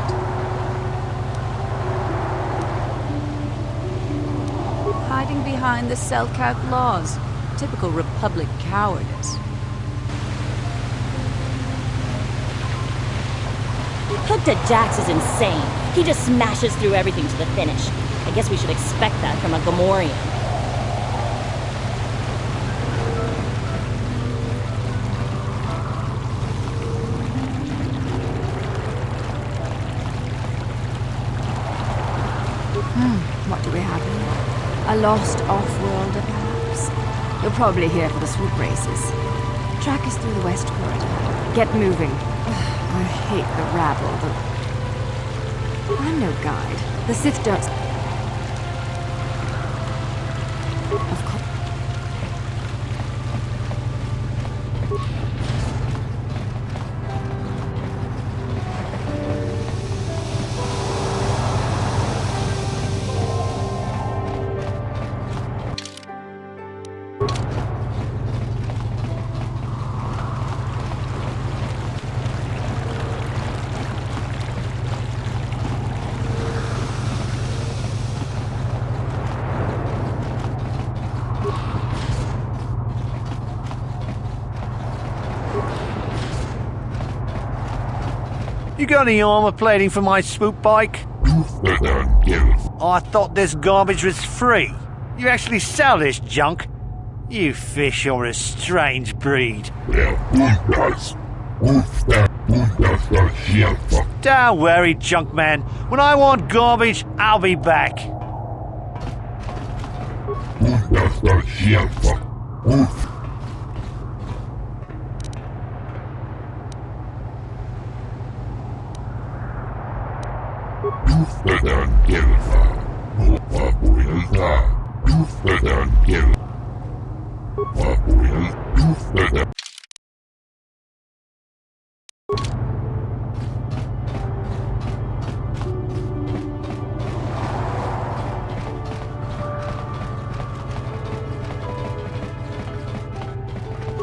Hiding behind the Selkath laws. Typical Republic cowardice. Hooked at Jax is insane. He just smashes through everything to the finish. I guess we should expect that from a Gamorrean. What do we have here? A lost off-worlder, perhaps? You're probably here for the swoop races. Track us through the West Corridor. Get moving. I hate the rabble. I'm no guide. The Sith don't... Of course. You got any armor plating for my swoop bike? I thought this garbage was free. You actually sell this junk? You fish are a strange breed. Don't worry, junk man. When I want garbage, I'll be back.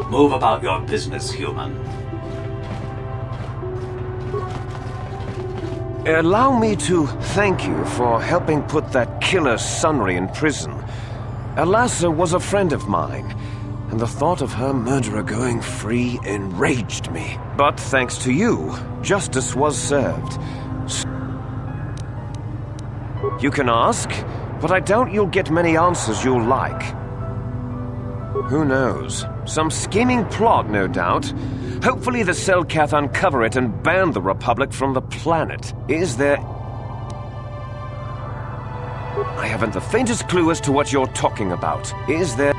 Move about your business, human. Allow me to thank you for helping put that killer Sunry in prison. Alassa was a friend of mine, and the thought of her murderer going free enraged me. But thanks to you, justice was served. You can ask, but I doubt you'll get many answers you'll like. Who knows? Some scheming plot, no doubt. Hopefully the Selkath uncover it and ban the Republic from the planet. Is there... I haven't the faintest clue as to what you're talking about. Is there...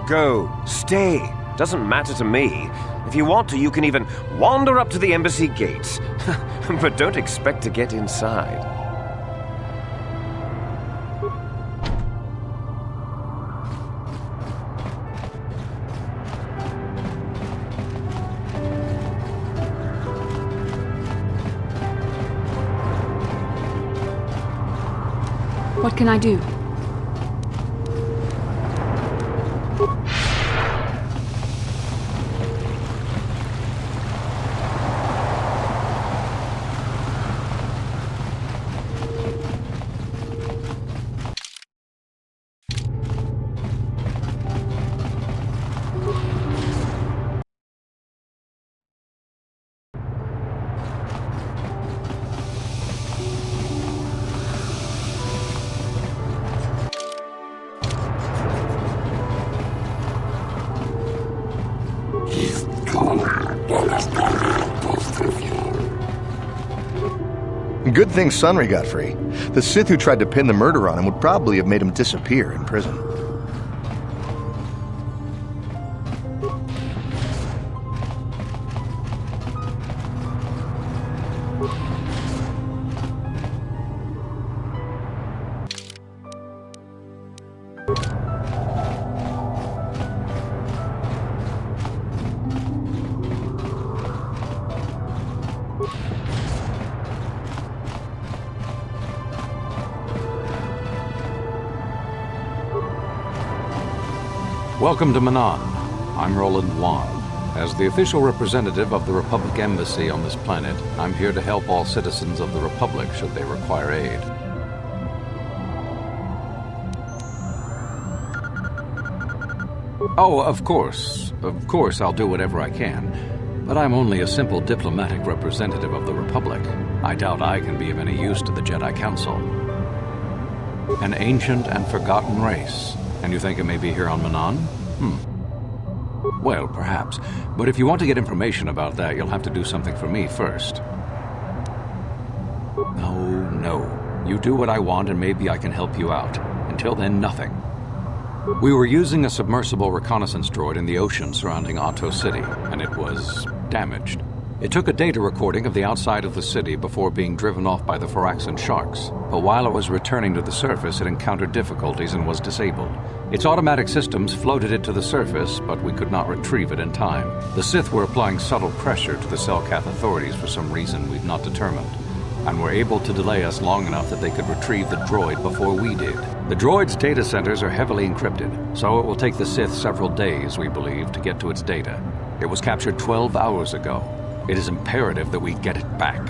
Go. Stay. Doesn't matter to me. If you want to, you can even wander up to the embassy gates. But don't expect to get inside. What can I do? Good thing Sunry got free. The Sith who tried to pin the murder on him would probably have made him disappear in prison. Welcome to Manaan. I'm Roland Wan. As the official representative of the Republic Embassy on this planet, I'm here to help all citizens of the Republic should they require aid. Oh, of course. Of course I'll do whatever I can. But I'm only a simple diplomatic representative of the Republic. I doubt I can be of any use to the Jedi Council. An ancient and forgotten race. And you think it may be here on Manaan? Well, perhaps. But if you want to get information about that, you'll have to do something for me first. No. You do what I want and maybe I can help you out. Until then, nothing. We were using a submersible reconnaissance droid in the ocean surrounding Otto City, and it was damaged. It took a data recording of the outside of the city before being driven off by the Firaxan sharks. But while it was returning to the surface, it encountered difficulties and was disabled. Its automatic systems floated it to the surface, but we could not retrieve it in time. The Sith were applying subtle pressure to the Selkath authorities for some reason we've not determined, and were able to delay us long enough that they could retrieve the droid before we did. The droid's data centers are heavily encrypted, so it will take the Sith several days, we believe, to get to its data. It was captured 12 hours ago. It is imperative that we get it back.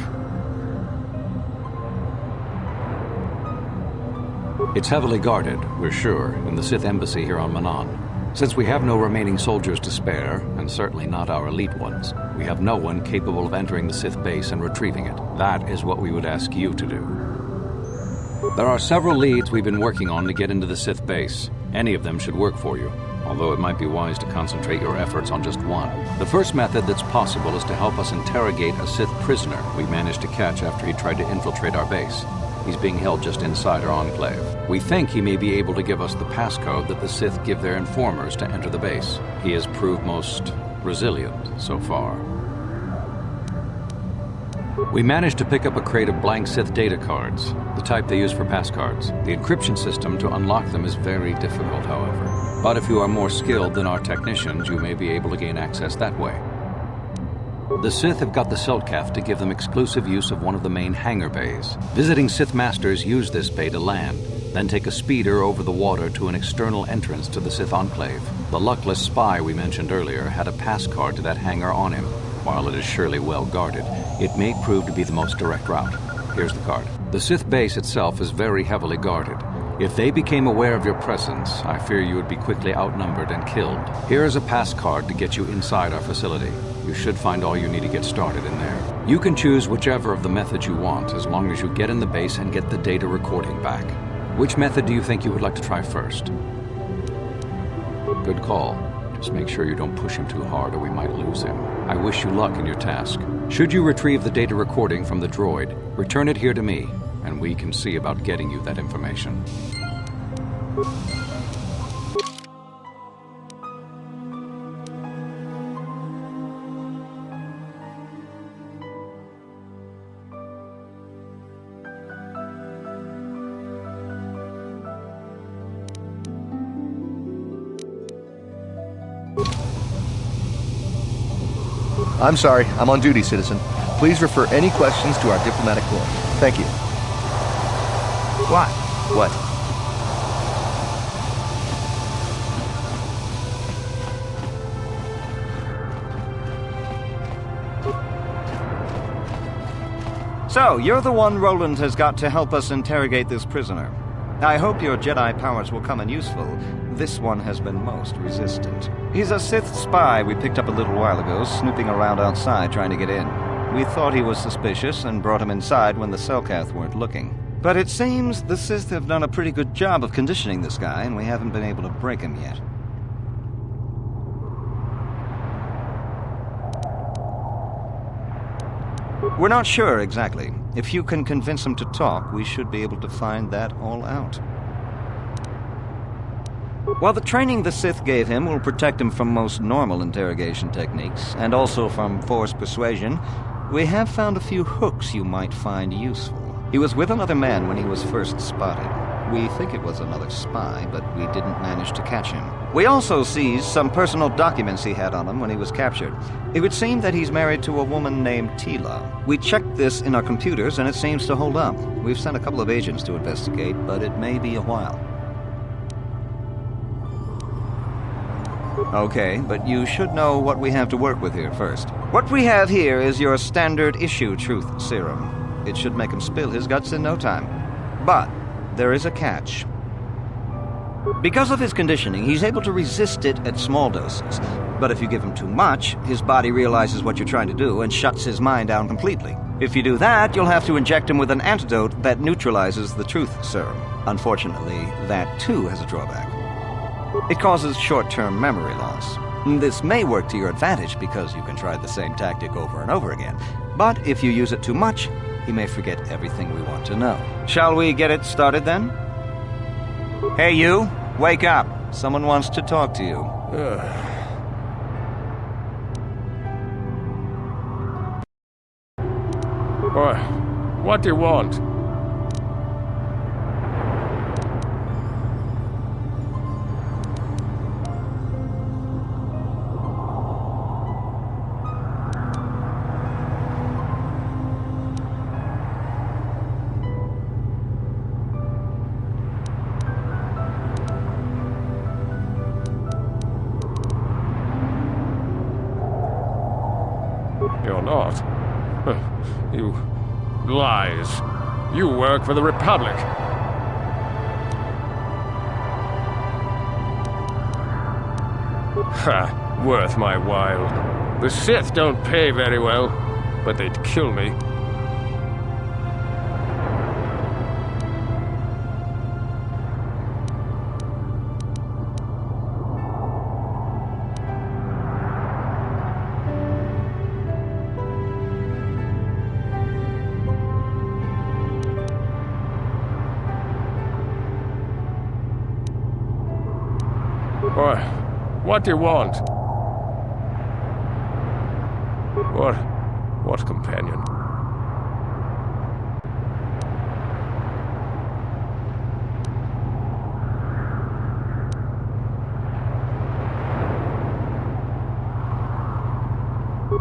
It's heavily guarded, we're sure, in the Sith embassy here on Manaan. Since we have no remaining soldiers to spare, and certainly not our elite ones, we have no one capable of entering the Sith base and retrieving it. That is what we would ask you to do. There are several leads we've been working on to get into the Sith base. Any of them should work for you, although it might be wise to concentrate your efforts on just one. The first method that's possible is to help us interrogate a Sith prisoner we managed to catch after he tried to infiltrate our base. He's being held just inside our enclave. We think he may be able to give us the passcode that the Sith give their informers to enter the base. He has proved most resilient so far. We managed to pick up a crate of blank Sith data cards, the type they use for passcards. The encryption system to unlock them is very difficult, however. But if you are more skilled than our technicians, you may be able to gain access that way. The Sith have got the Selkath to give them exclusive use of one of the main hangar bays. Visiting Sith Masters use this bay to land, then take a speeder over the water to an external entrance to the Sith Enclave. The luckless spy we mentioned earlier had a passcard to that hangar on him. While it is surely well guarded, it may prove to be the most direct route. Here's the card. The Sith base itself is very heavily guarded. If they became aware of your presence, I fear you would be quickly outnumbered and killed. Here is a pass card to get you inside our facility. You should find all you need to get started in there. You can choose whichever of the methods you want, as long as you get in the base and get the data recording back. Which method do you think you would like to try first? Good call. Just make sure you don't push him too hard or we might lose him. I wish you luck in your task. Should you retrieve the data recording from the droid, return it here to me, and we can see about getting you that information. I'm sorry, I'm on duty, citizen. Please refer any questions to our diplomatic corps. Thank you. What? What? So, you're the one Roland has got to help us interrogate this prisoner. I hope your Jedi powers will come in useful. This one has been most resistant. He's a Sith spy we picked up a little while ago, snooping around outside trying to get in. We thought he was suspicious and brought him inside when the Selkath weren't looking. But it seems the Sith have done a pretty good job of conditioning this guy, and we haven't been able to break him yet. We're not sure exactly. If you can convince him to talk, we should be able to find that all out. While the training the Sith gave him will protect him from most normal interrogation techniques, and also from forced persuasion, we have found a few hooks you might find useful. He was with another man when he was first spotted. We think it was another spy, but we didn't manage to catch him. We also seized some personal documents he had on him when he was captured. It would seem that he's married to a woman named Tila. We checked this in our computers, and it seems to hold up. We've sent a couple of agents to investigate, but it may be a while. Okay, but you should know what we have to work with here first. What we have here is your standard issue truth serum. It should make him spill his guts in no time. But there is a catch. Because of his conditioning, he's able to resist it at small doses. But if you give him too much, his body realizes what you're trying to do and shuts his mind down completely. If you do that, you'll have to inject him with an antidote that neutralizes the truth serum. Unfortunately, that too has a drawback. It causes short-term memory loss. This may work to your advantage because you can try the same tactic over and over again. But if you use it too much, he may forget everything we want to know. Shall we get it started then? Hey you, wake up. Someone wants to talk to you. Boy, what do you want? You're not. You lies. You work for the Republic. Ha! Worth my while. The Sith don't pay very well, but they'd kill me. Boy, what do you want? What companion?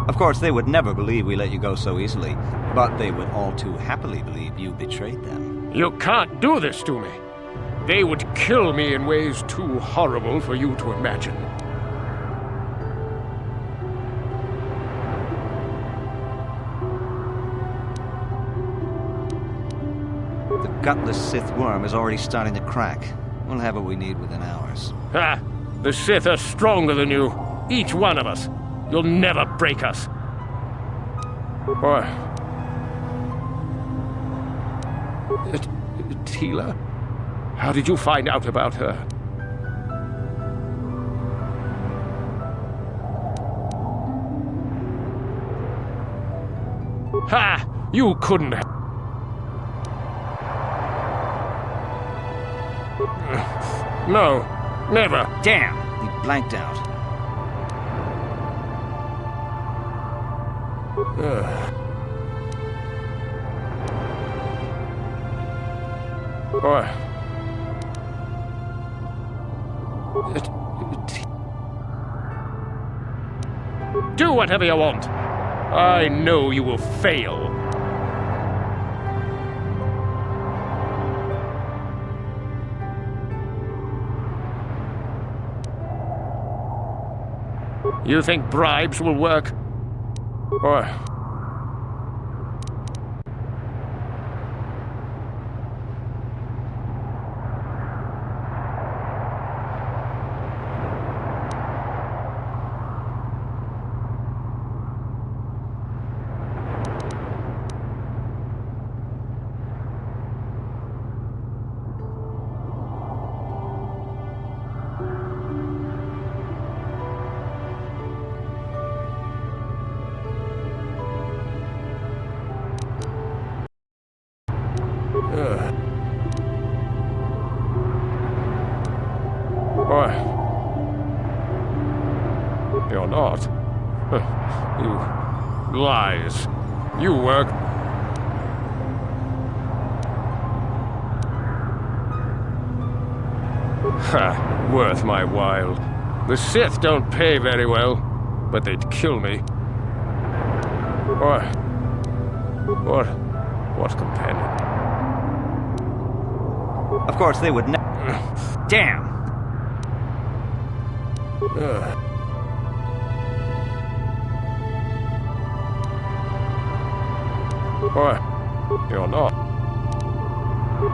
Of course, they would never believe we let you go so easily, but they would all too happily believe you betrayed them. You can't do this to me. They would kill me in ways too horrible for you to imagine. The gutless Sith worm is already starting to crack. We'll have what we need within hours. Ha! The Sith are stronger than you. Each one of us. You'll never break us. Boy. Teela? How did you find out about her? Ha! You couldn't have. No, never. Damn! He blanked out. Boy. Do whatever you want. I know you will fail. You think bribes will work? Or... Boy. You're not. You lies. You work... Ha! Worth my while. The Sith don't pay very well, but they'd kill me. Or... What companion? Of course, they would never... Damn! Boy, you're not.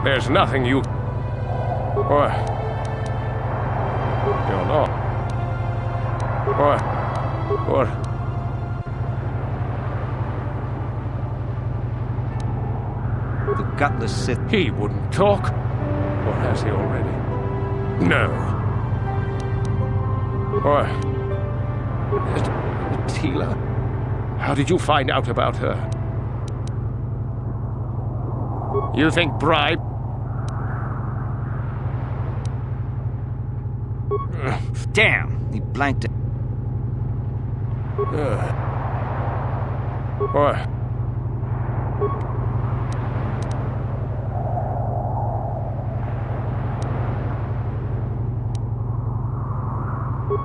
There's nothing you... Boy, You're not. What? The gutless Sith. He wouldn't talk. Or has he already? No. What? Tila? How did you find out about her? You think bribe? Damn! He blanked it. What?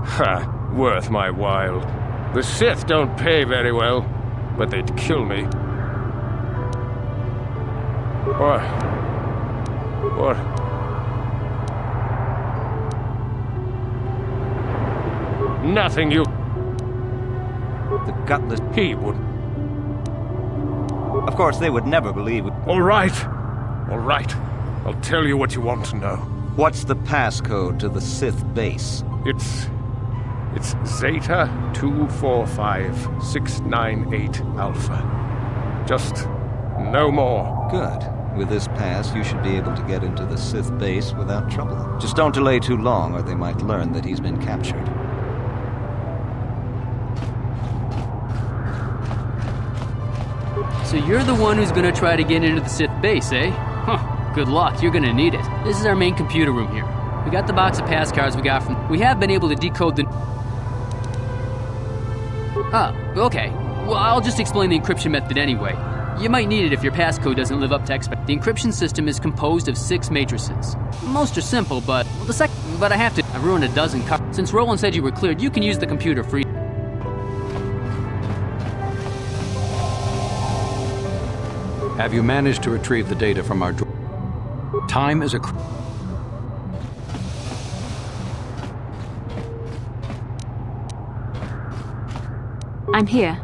Ha! Worth my while. The Sith don't pay very well, but they'd kill me. What? Nothing, you... The gutless... He wouldn't... Of course, they would never believe... All right. I'll tell you what you want to know. What's the passcode to the Sith base? It's Zeta 245698 Alpha. Just no more. Good. With this pass, you should be able to get into the Sith base without trouble. Just don't delay too long, or they might learn that he's been captured. So you're the one who's gonna try to get into the Sith base, eh? Huh. Good luck, you're gonna need it. This is our main computer room here. We got the box of pass cards we got from... We have been able to decode the... Oh, okay. Well, I'll just explain the encryption method anyway. You might need it if your passcode doesn't live up to expect. The encryption system is composed of 6 matrices. Most are simple, but... Well, but I've ruined a dozen cards. Since Roland said you were cleared, you can use the computer free. Have you managed to retrieve the data from our... Time is a... I'm here.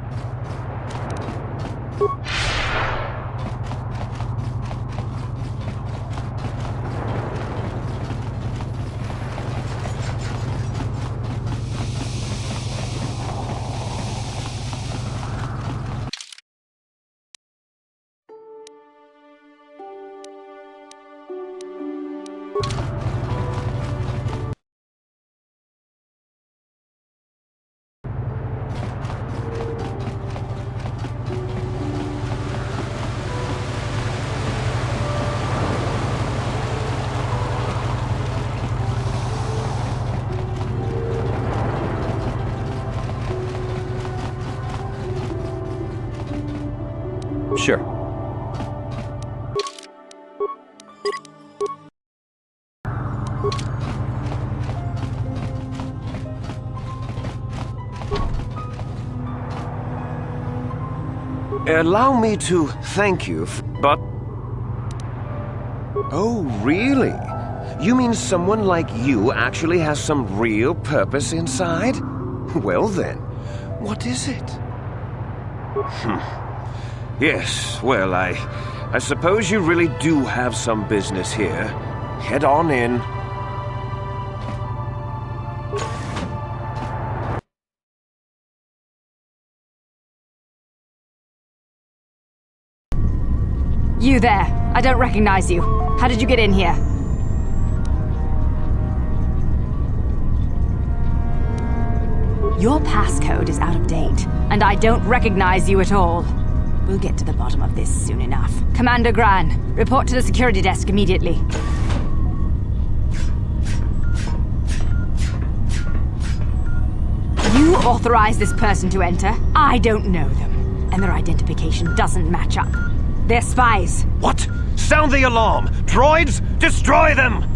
Sure. Allow me to thank you, but... Oh, really? You mean someone like you actually has some real purpose inside? Well then, what is it? Yes, well, I suppose you really do have some business here. Head on in. You there. I don't recognize you. How did you get in here? Your passcode is out of date, and I don't recognize you at all. We'll get to the bottom of this soon enough. Commander Gran, report to the security desk immediately. You authorized this person to enter. I don't know them, and their identification doesn't match up. They're spies. What? Sound the alarm! Droids, destroy them!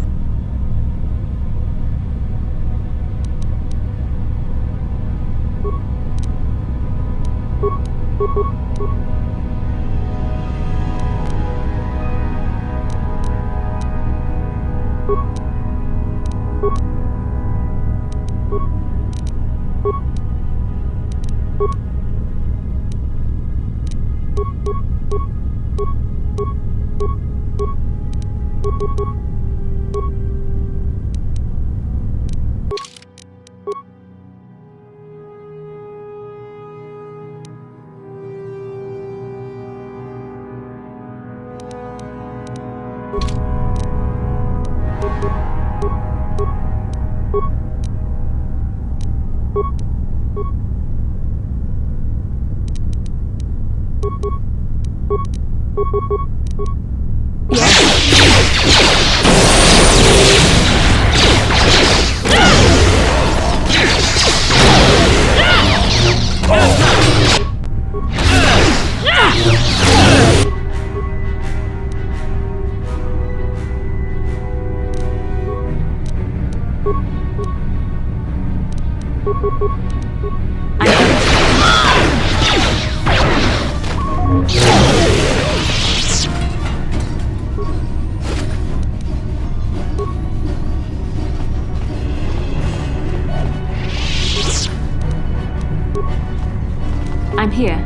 I'm here.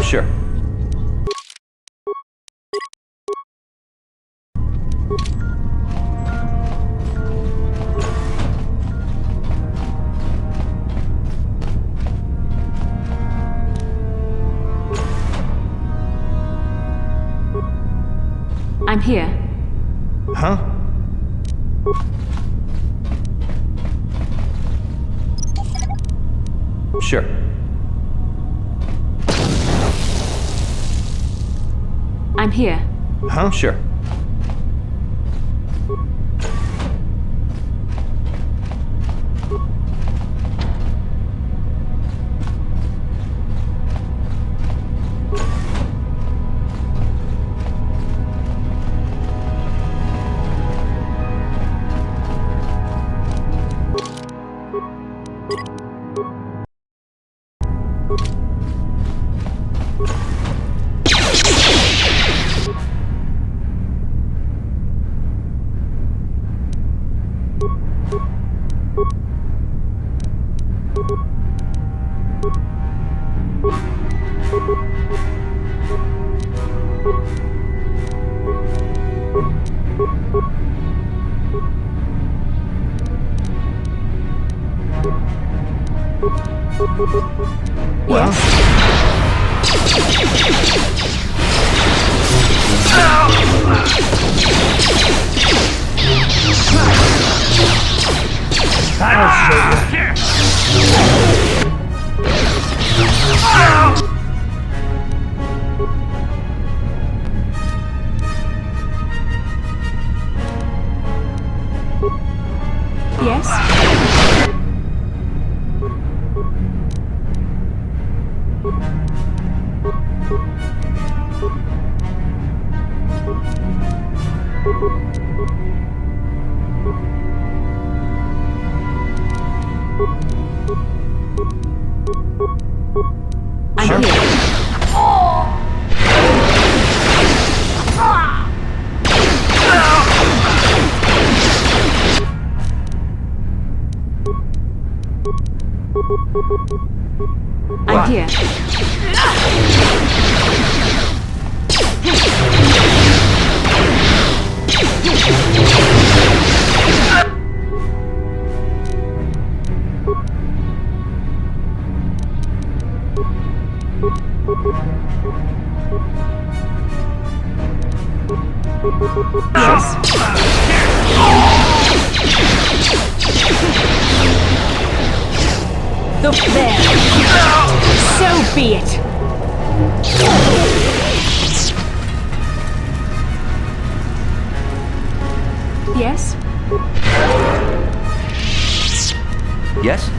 Sure. I'm here. Huh? Sure. I'm here. Huh? Sure. I'm here. Look there. So be it. Yes? Yes?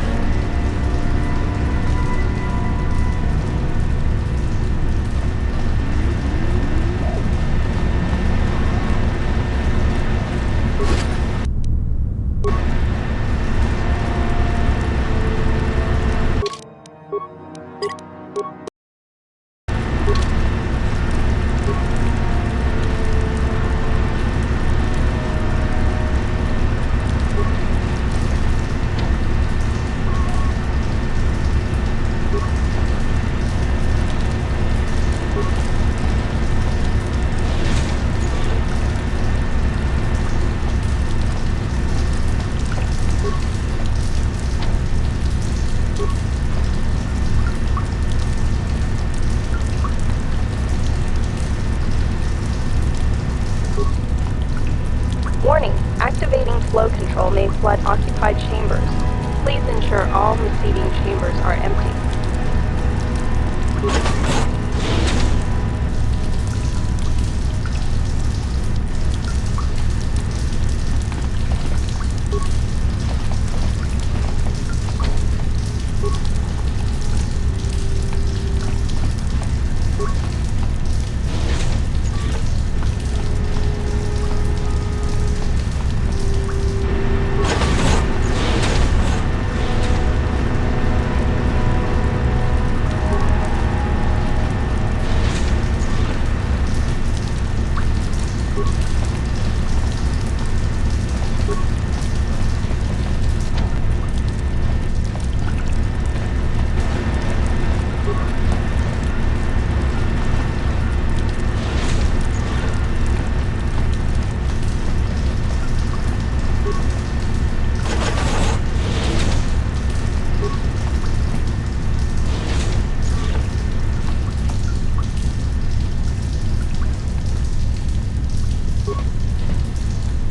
activating flow control may flood occupied chambers. Please ensure all receiving chambers are empty.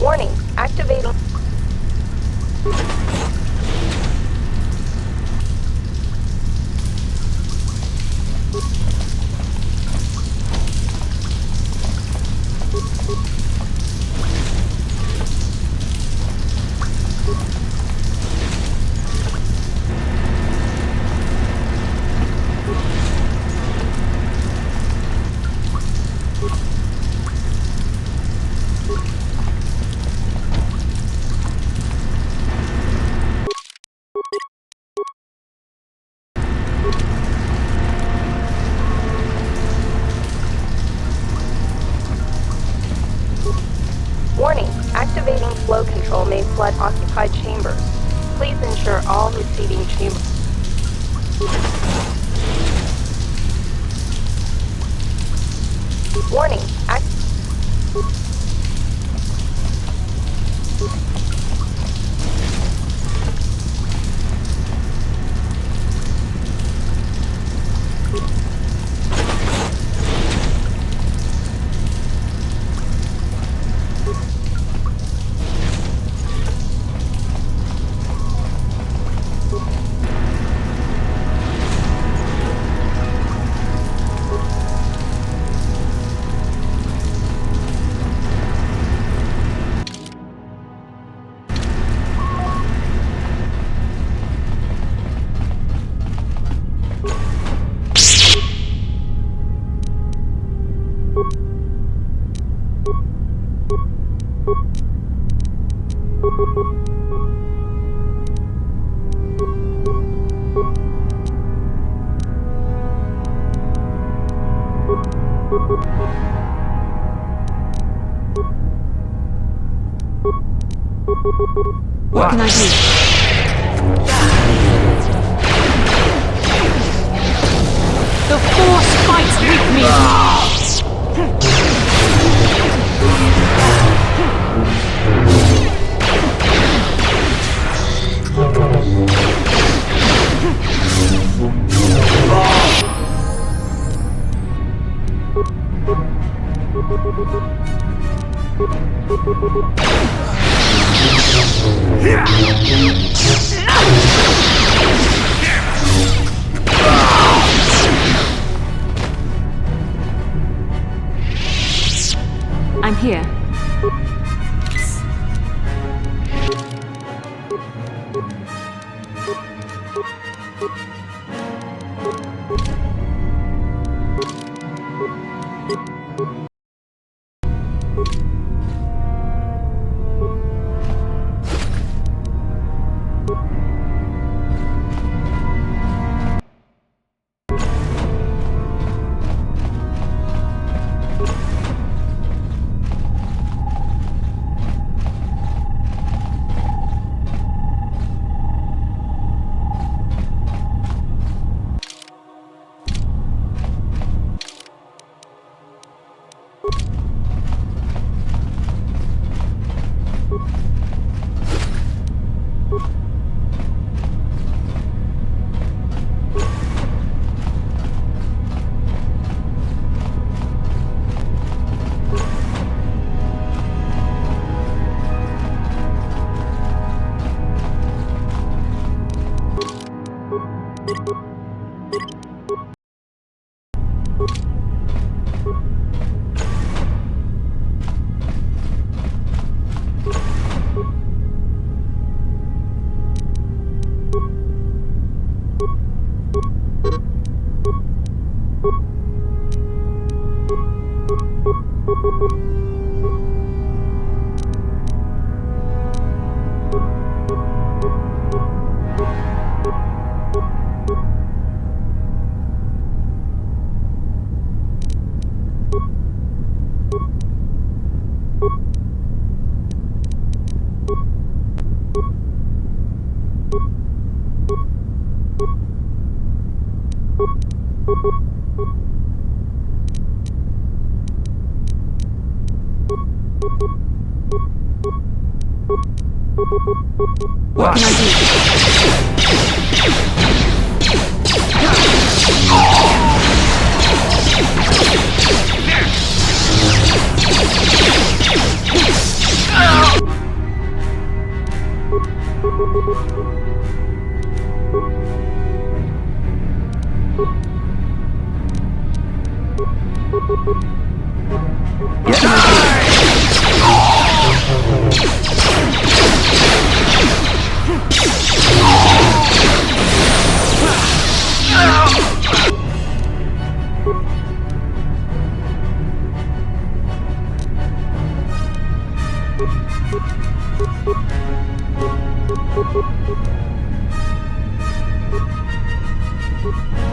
Warning, activating. Warning, activating flow control may flood occupied chambers. Please ensure all receiving chambers. Warning, What can I do? The Force fights with me! I'm here. What can I do?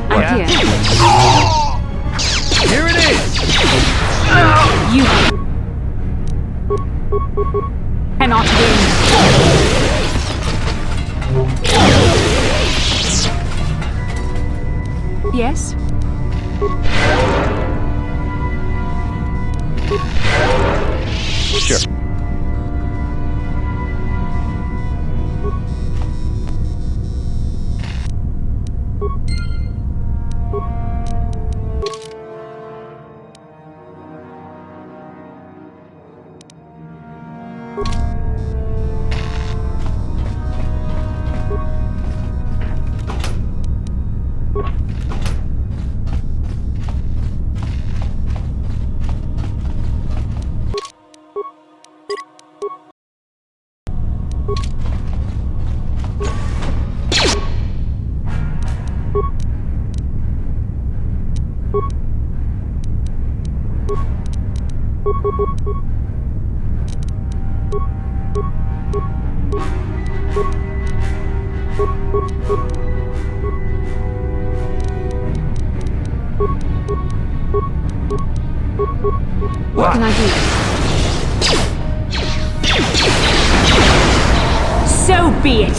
I'm here. Here it is! You cannot win. Yes? Sure. What can I do? So be it!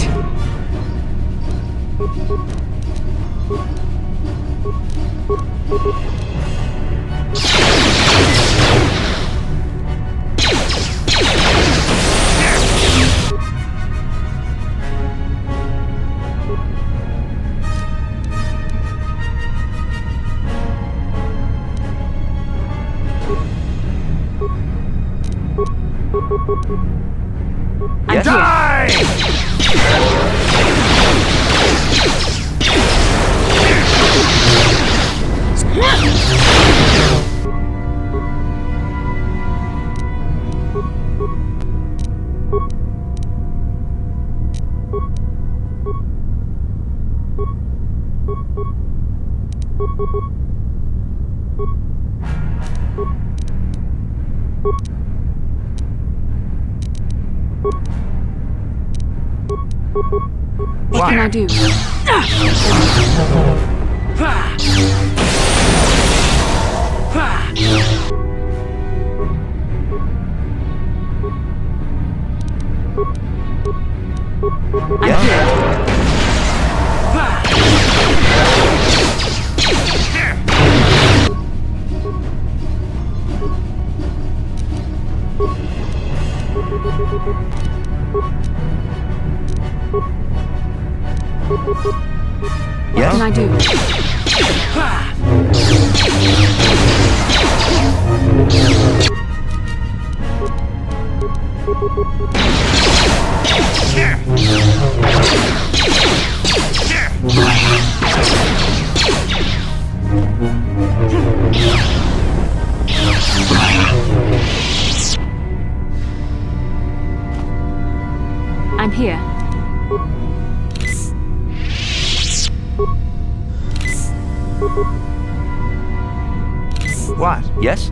Yes. What can I do? I'm here. What can I do? I'm here. What? Yes?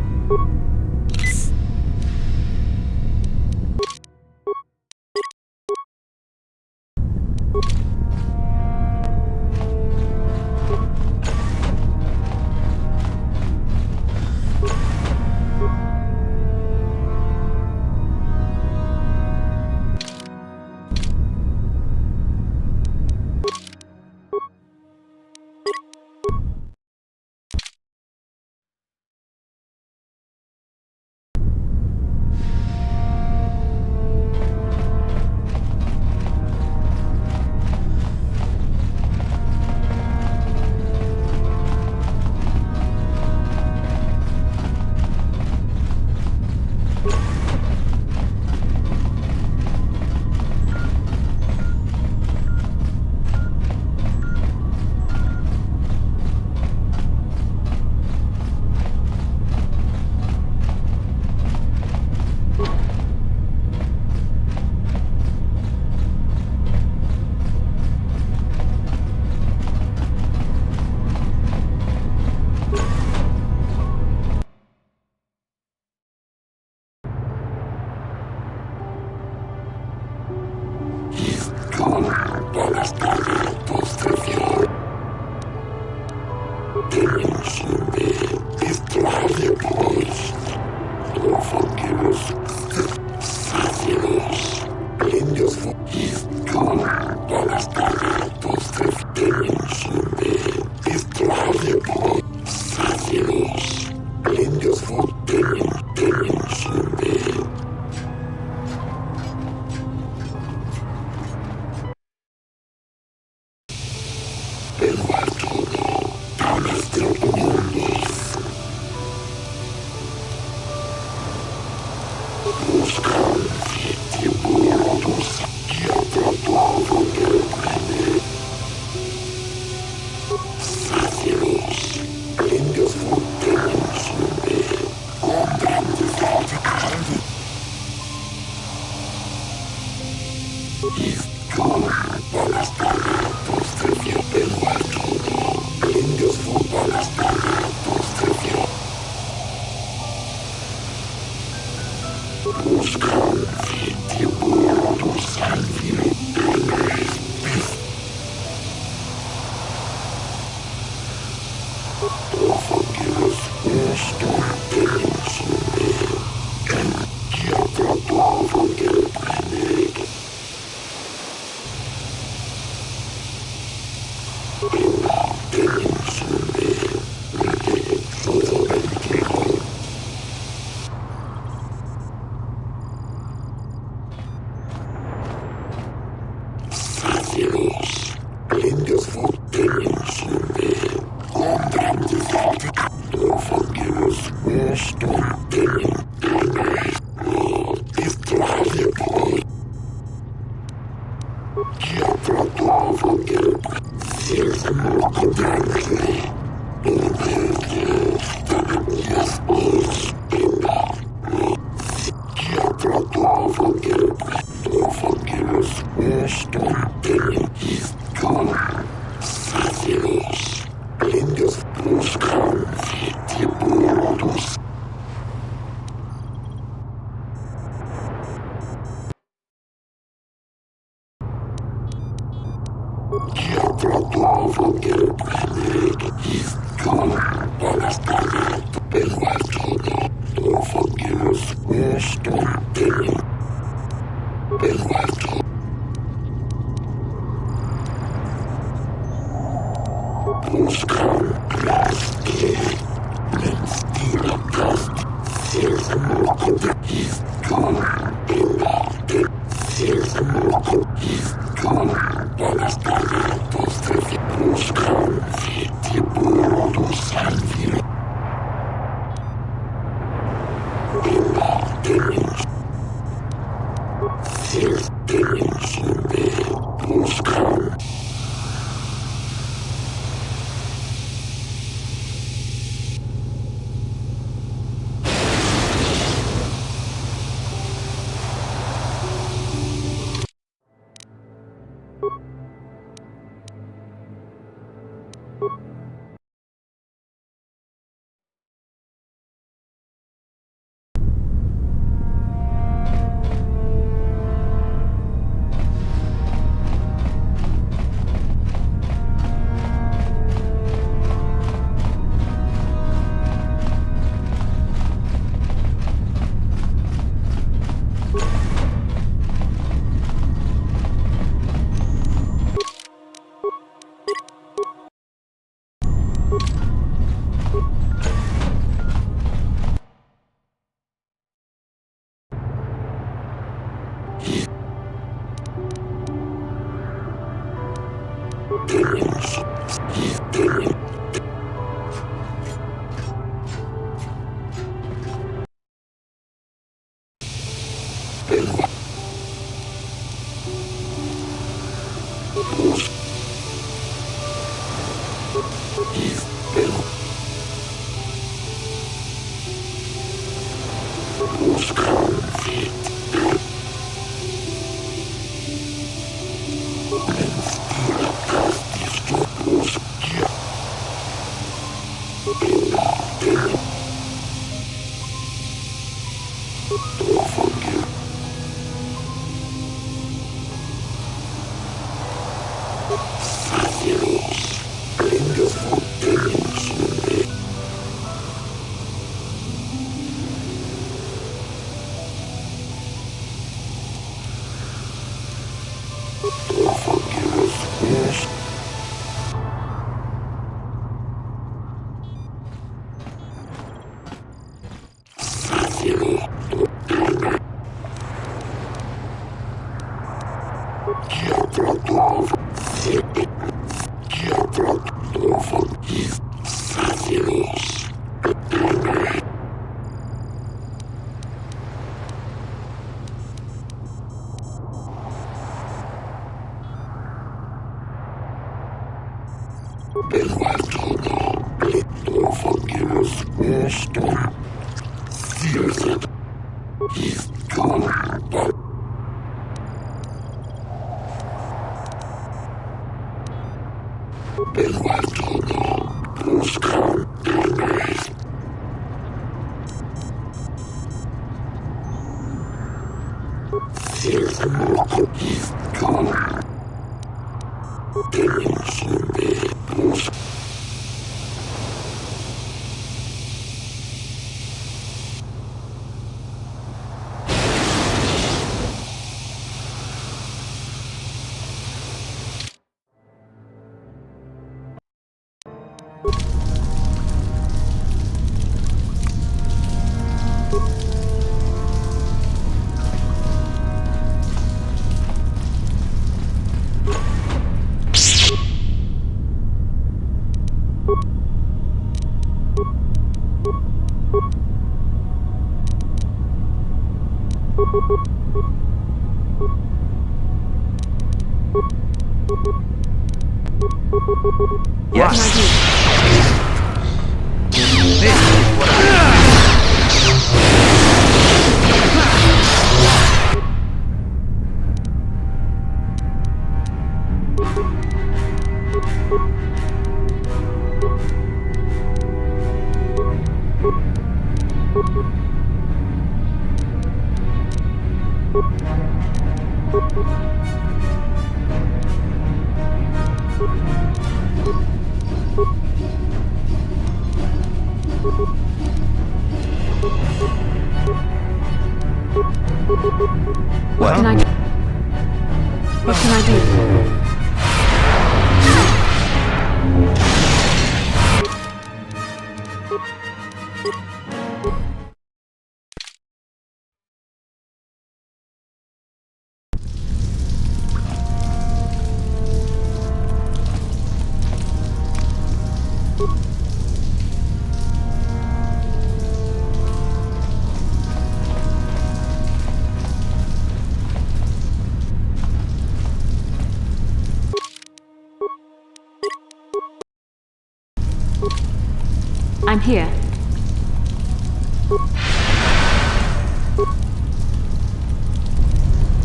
I'm here.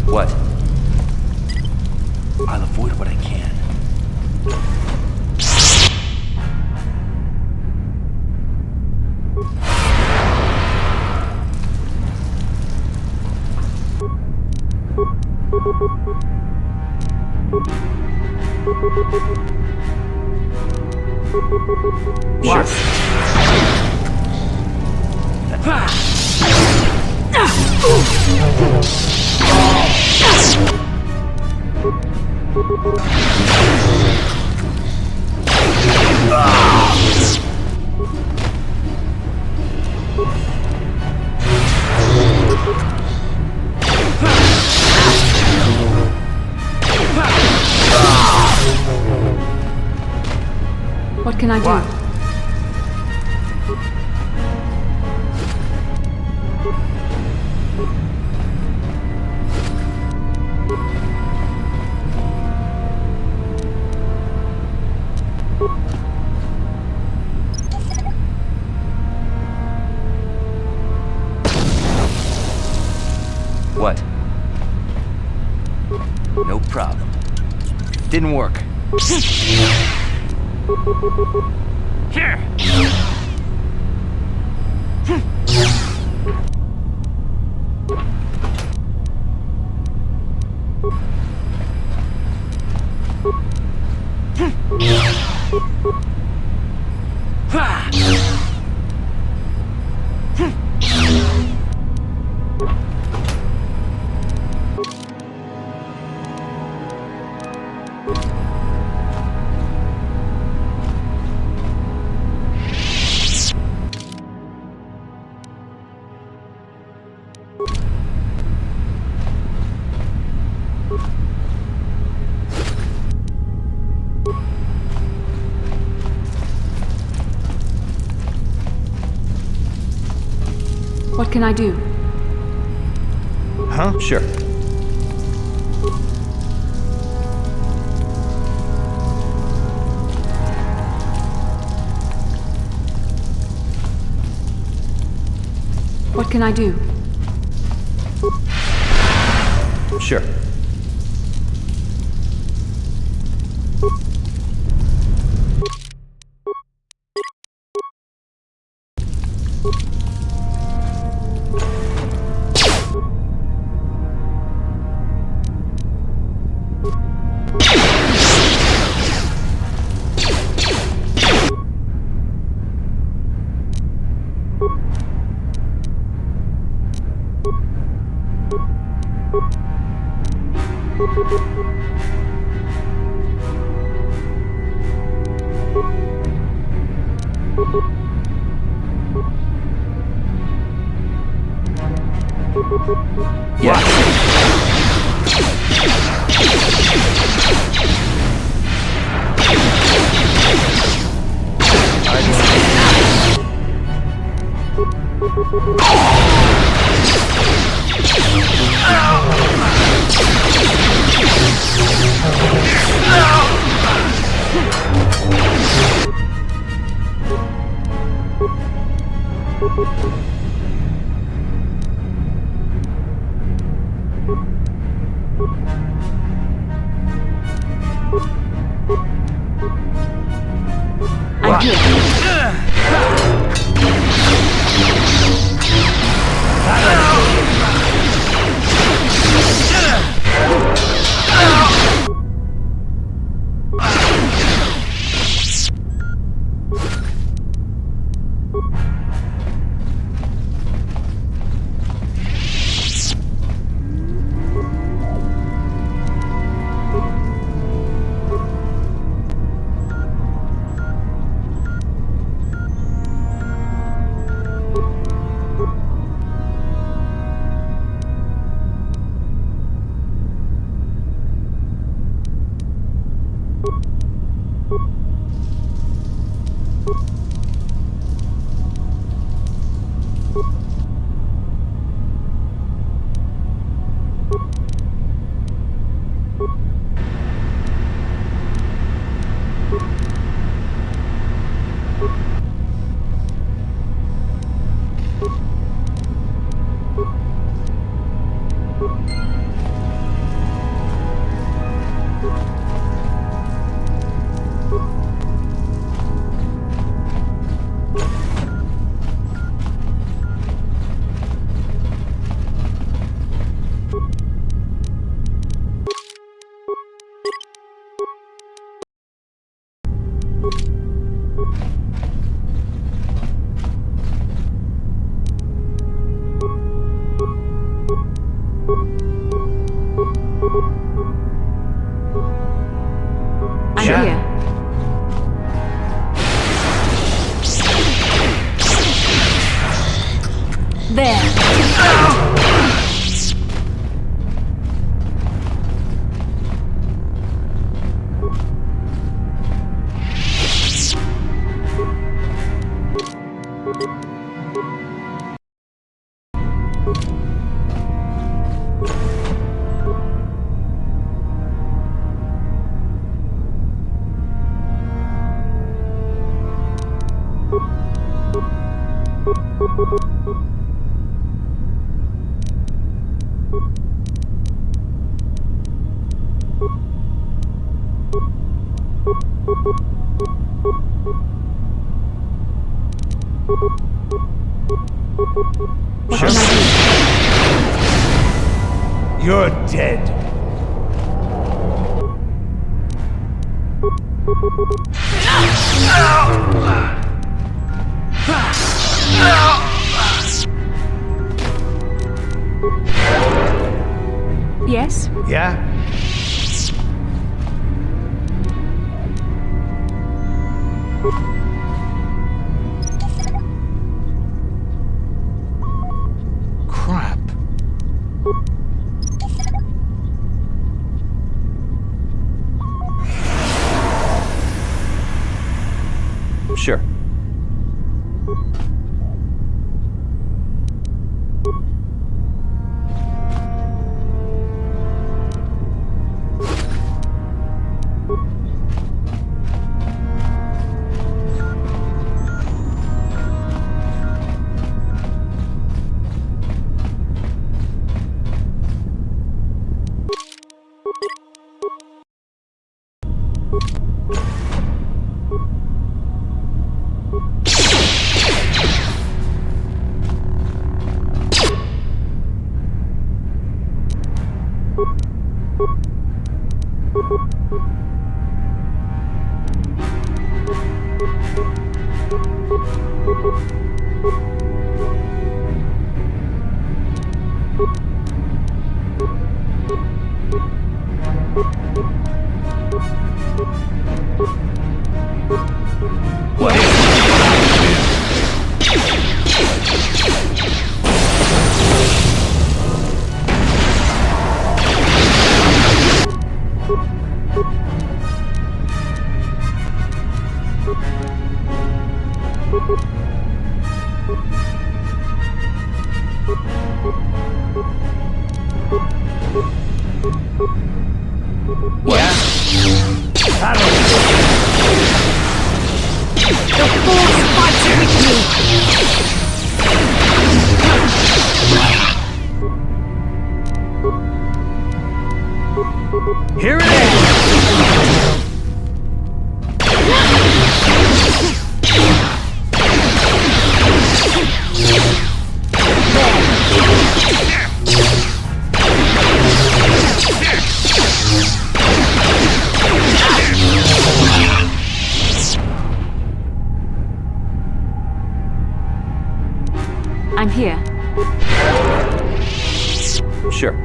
What? I'll avoid what I can. What? What can I do? What? No problem. Didn't work. Here! can I do? Huh? Sure. What can I do? Sure. You're dead. Yes? Yeah? Crap. Sure. Here it is! I'm here. Sure.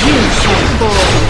You shall fall.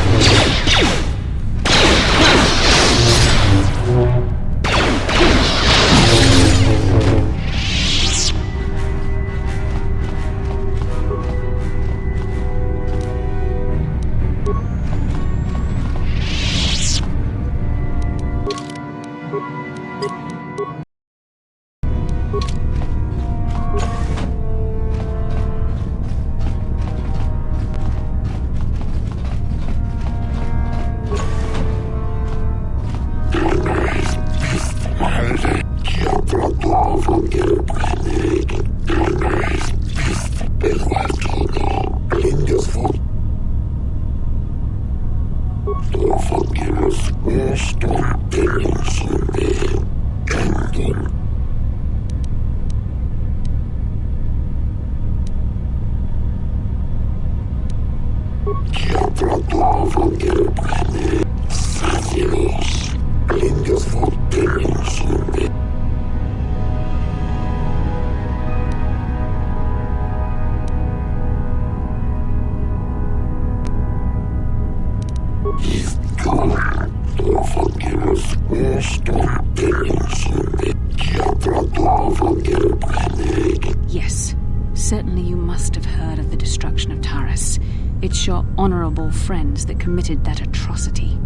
Yes, certainly you must have heard of the destruction of Taurus. It's your honorable friends that committed that atrocity.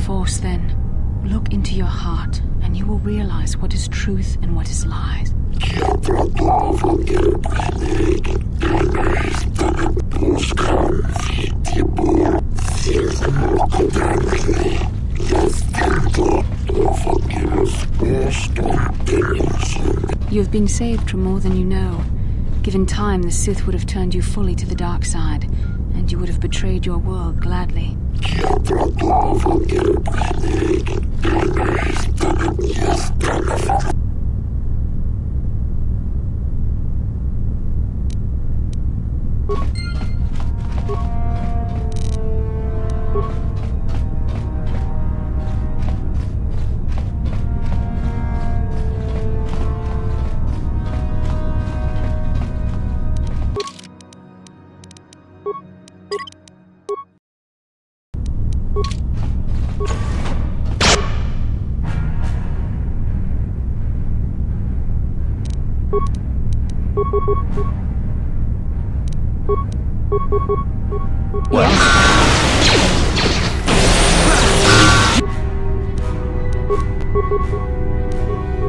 Force, then. Look into your heart, and you will realize what is truth and what is lies. You have been saved from more than you know. Given time, the Sith would have turned you fully to the dark side, and you would have betrayed your world gladly.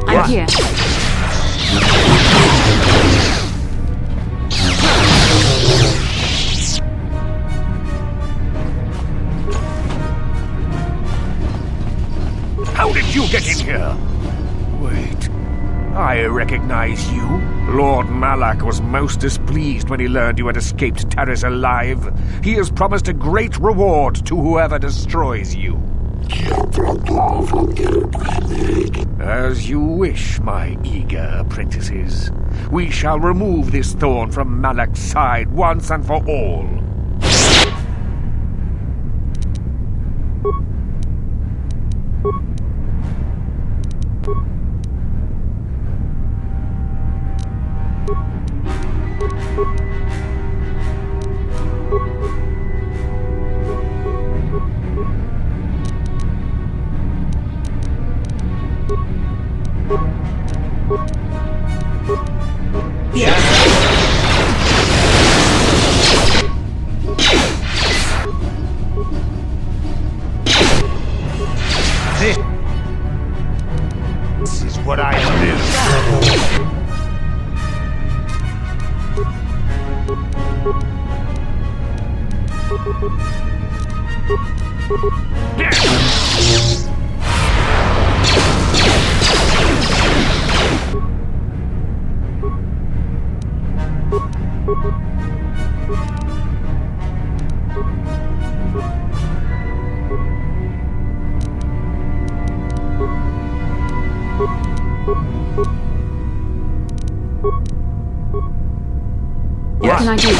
I'm here. How did you get in here? Wait. I recognize you. Lord Malak was most displeased when he learned you had escaped Taris alive. He has promised a great reward to whoever destroys you. As you wish, my eager apprentices. We shall remove this thorn from Malak's side once and for all. This is what I live. What can I do?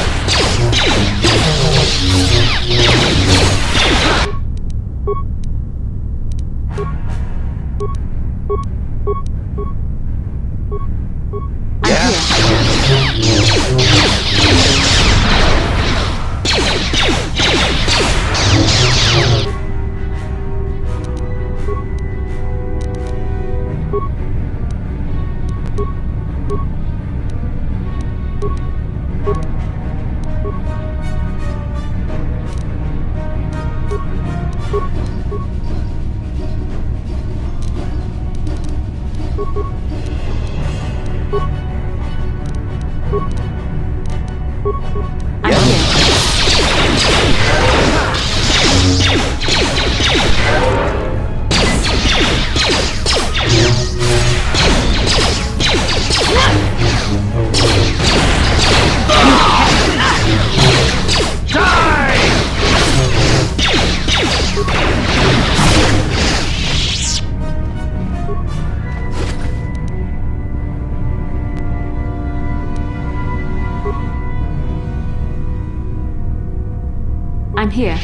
I'm here.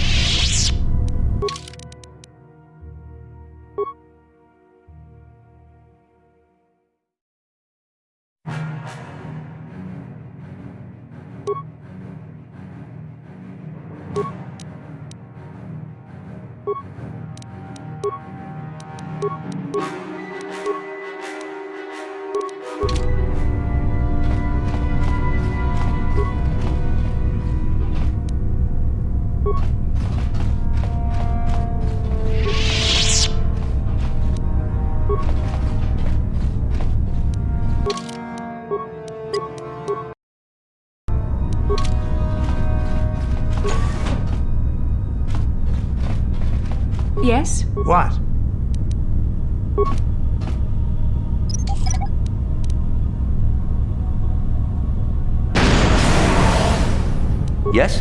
Yes? What? Yes?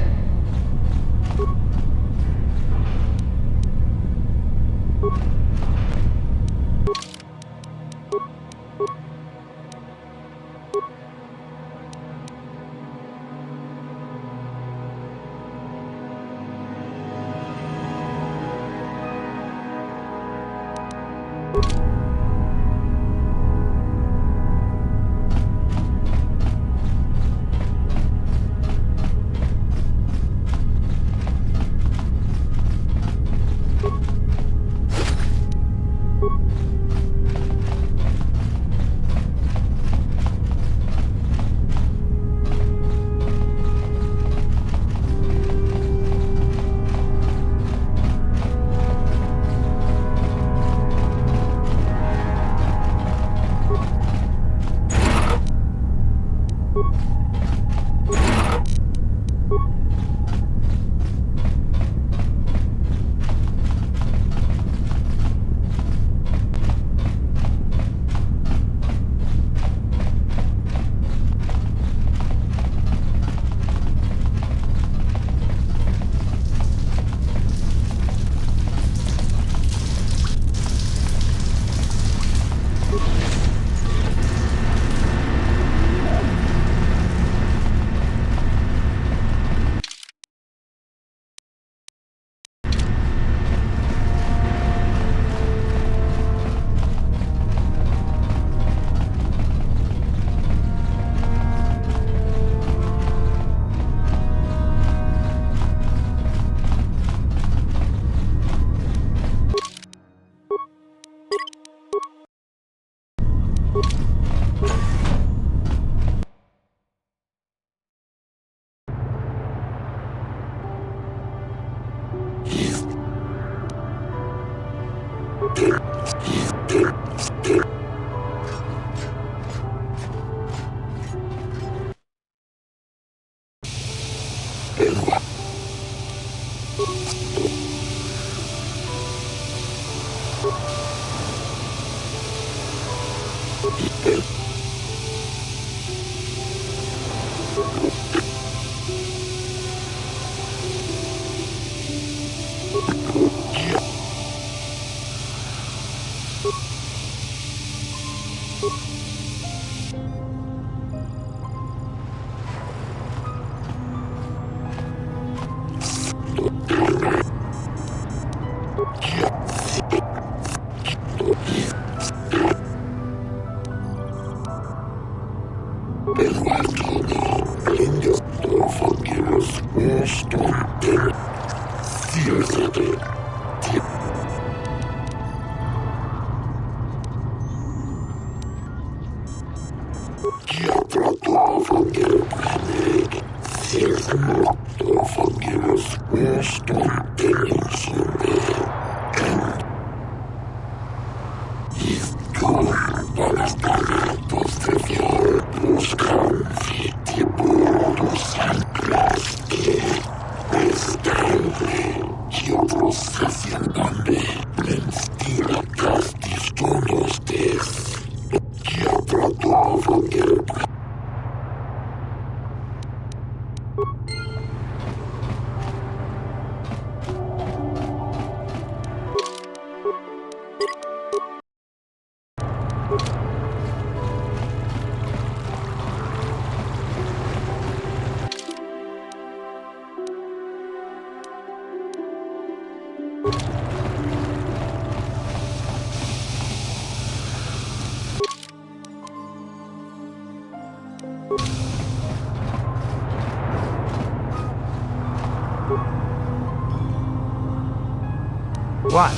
What?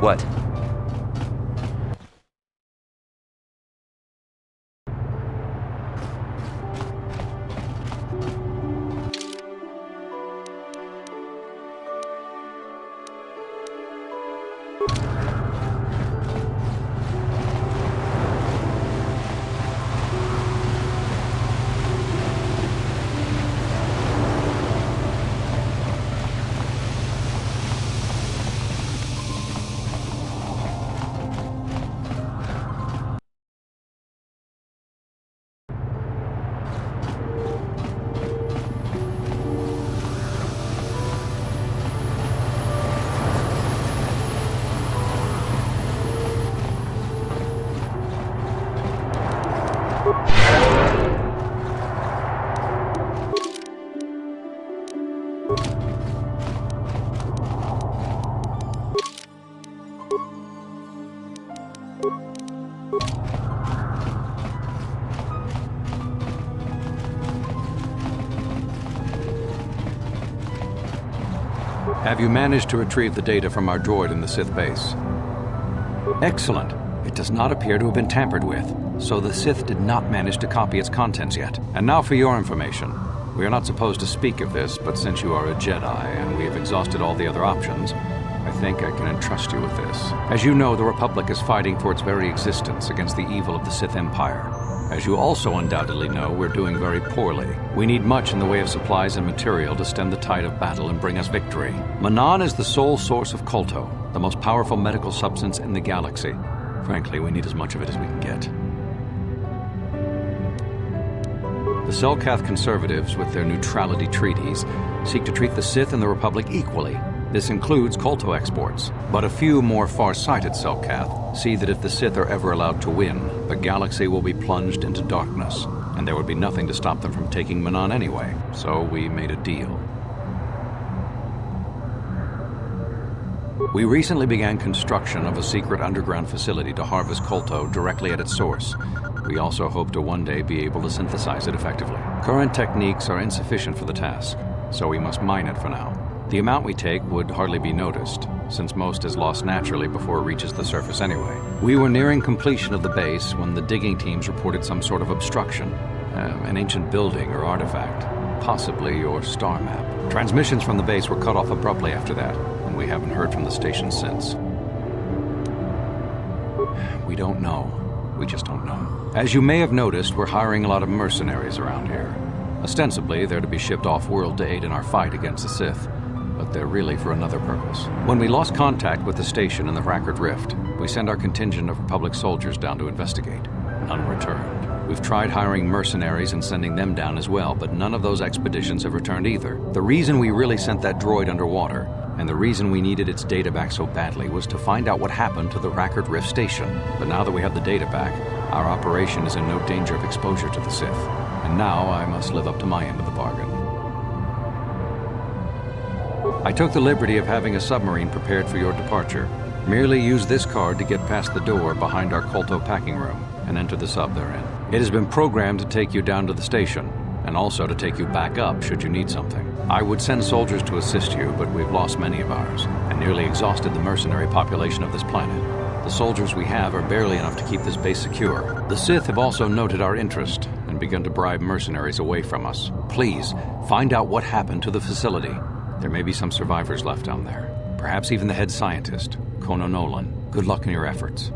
What? Have you managed to retrieve the data from our droid in the Sith base? Excellent. It does not appear to have been tampered with, so the Sith did not manage to copy its contents yet. And now for your information. We are not supposed to speak of this, but since you are a Jedi and we have exhausted all the other options, I think I can entrust you with this. As you know, the Republic is fighting for its very existence against the evil of the Sith Empire. As you also undoubtedly know, we're doing very poorly. We need much in the way of supplies and material to stem the tide of battle and bring us victory. Manan is the sole source of Kolto, the most powerful medical substance in the galaxy. Frankly, we need as much of it as we can get. The Selkath conservatives, with their neutrality treaties, seek to treat the Sith and the Republic equally. This includes Kolto exports, but a few more far-sighted Selkath see that if the Sith are ever allowed to win, the galaxy will be plunged into darkness, and there would be nothing to stop them from taking Manan anyway, so we made a deal. We recently began construction of a secret underground facility to harvest Kolto directly at its source. We also hope to one day be able to synthesize it effectively. Current techniques are insufficient for the task, so we must mine it for now. The amount we take would hardly be noticed, since most is lost naturally before it reaches the surface anyway. We were nearing completion of the base when the digging teams reported some sort of obstruction. An ancient building or artifact, possibly your star map. Transmissions from the base were cut off abruptly after that, and we haven't heard from the station since. We don't know. We just don't know. As you may have noticed, we're hiring a lot of mercenaries around here. Ostensibly, they're to be shipped off-world to aid in our fight against the Sith, but they're really for another purpose. When we lost contact with the station in the Rackard Rift, we sent our contingent of Republic soldiers down to investigate. None returned. We've tried hiring mercenaries and sending them down as well, but none of those expeditions have returned either. The reason we really sent that droid underwater, and the reason we needed its data back so badly, was to find out what happened to the Rackard Rift station. But now that we have the data back, our operation is in no danger of exposure to the Sith. And now I must live up to my end of the bargain. I took the liberty of having a submarine prepared for your departure. Merely use this card to get past the door behind our Kolto packing room and enter the sub they're in. It has been programmed to take you down to the station, and also to take you back up should you need something. I would send soldiers to assist you, but we've lost many of ours, and nearly exhausted the mercenary population of this planet. The soldiers we have are barely enough to keep this base secure. The Sith have also noted our interest and begun to bribe mercenaries away from us. Please, find out what happened to the facility. There may be some survivors left down there. Perhaps even the head scientist, Kono Nolan. Good luck in your efforts.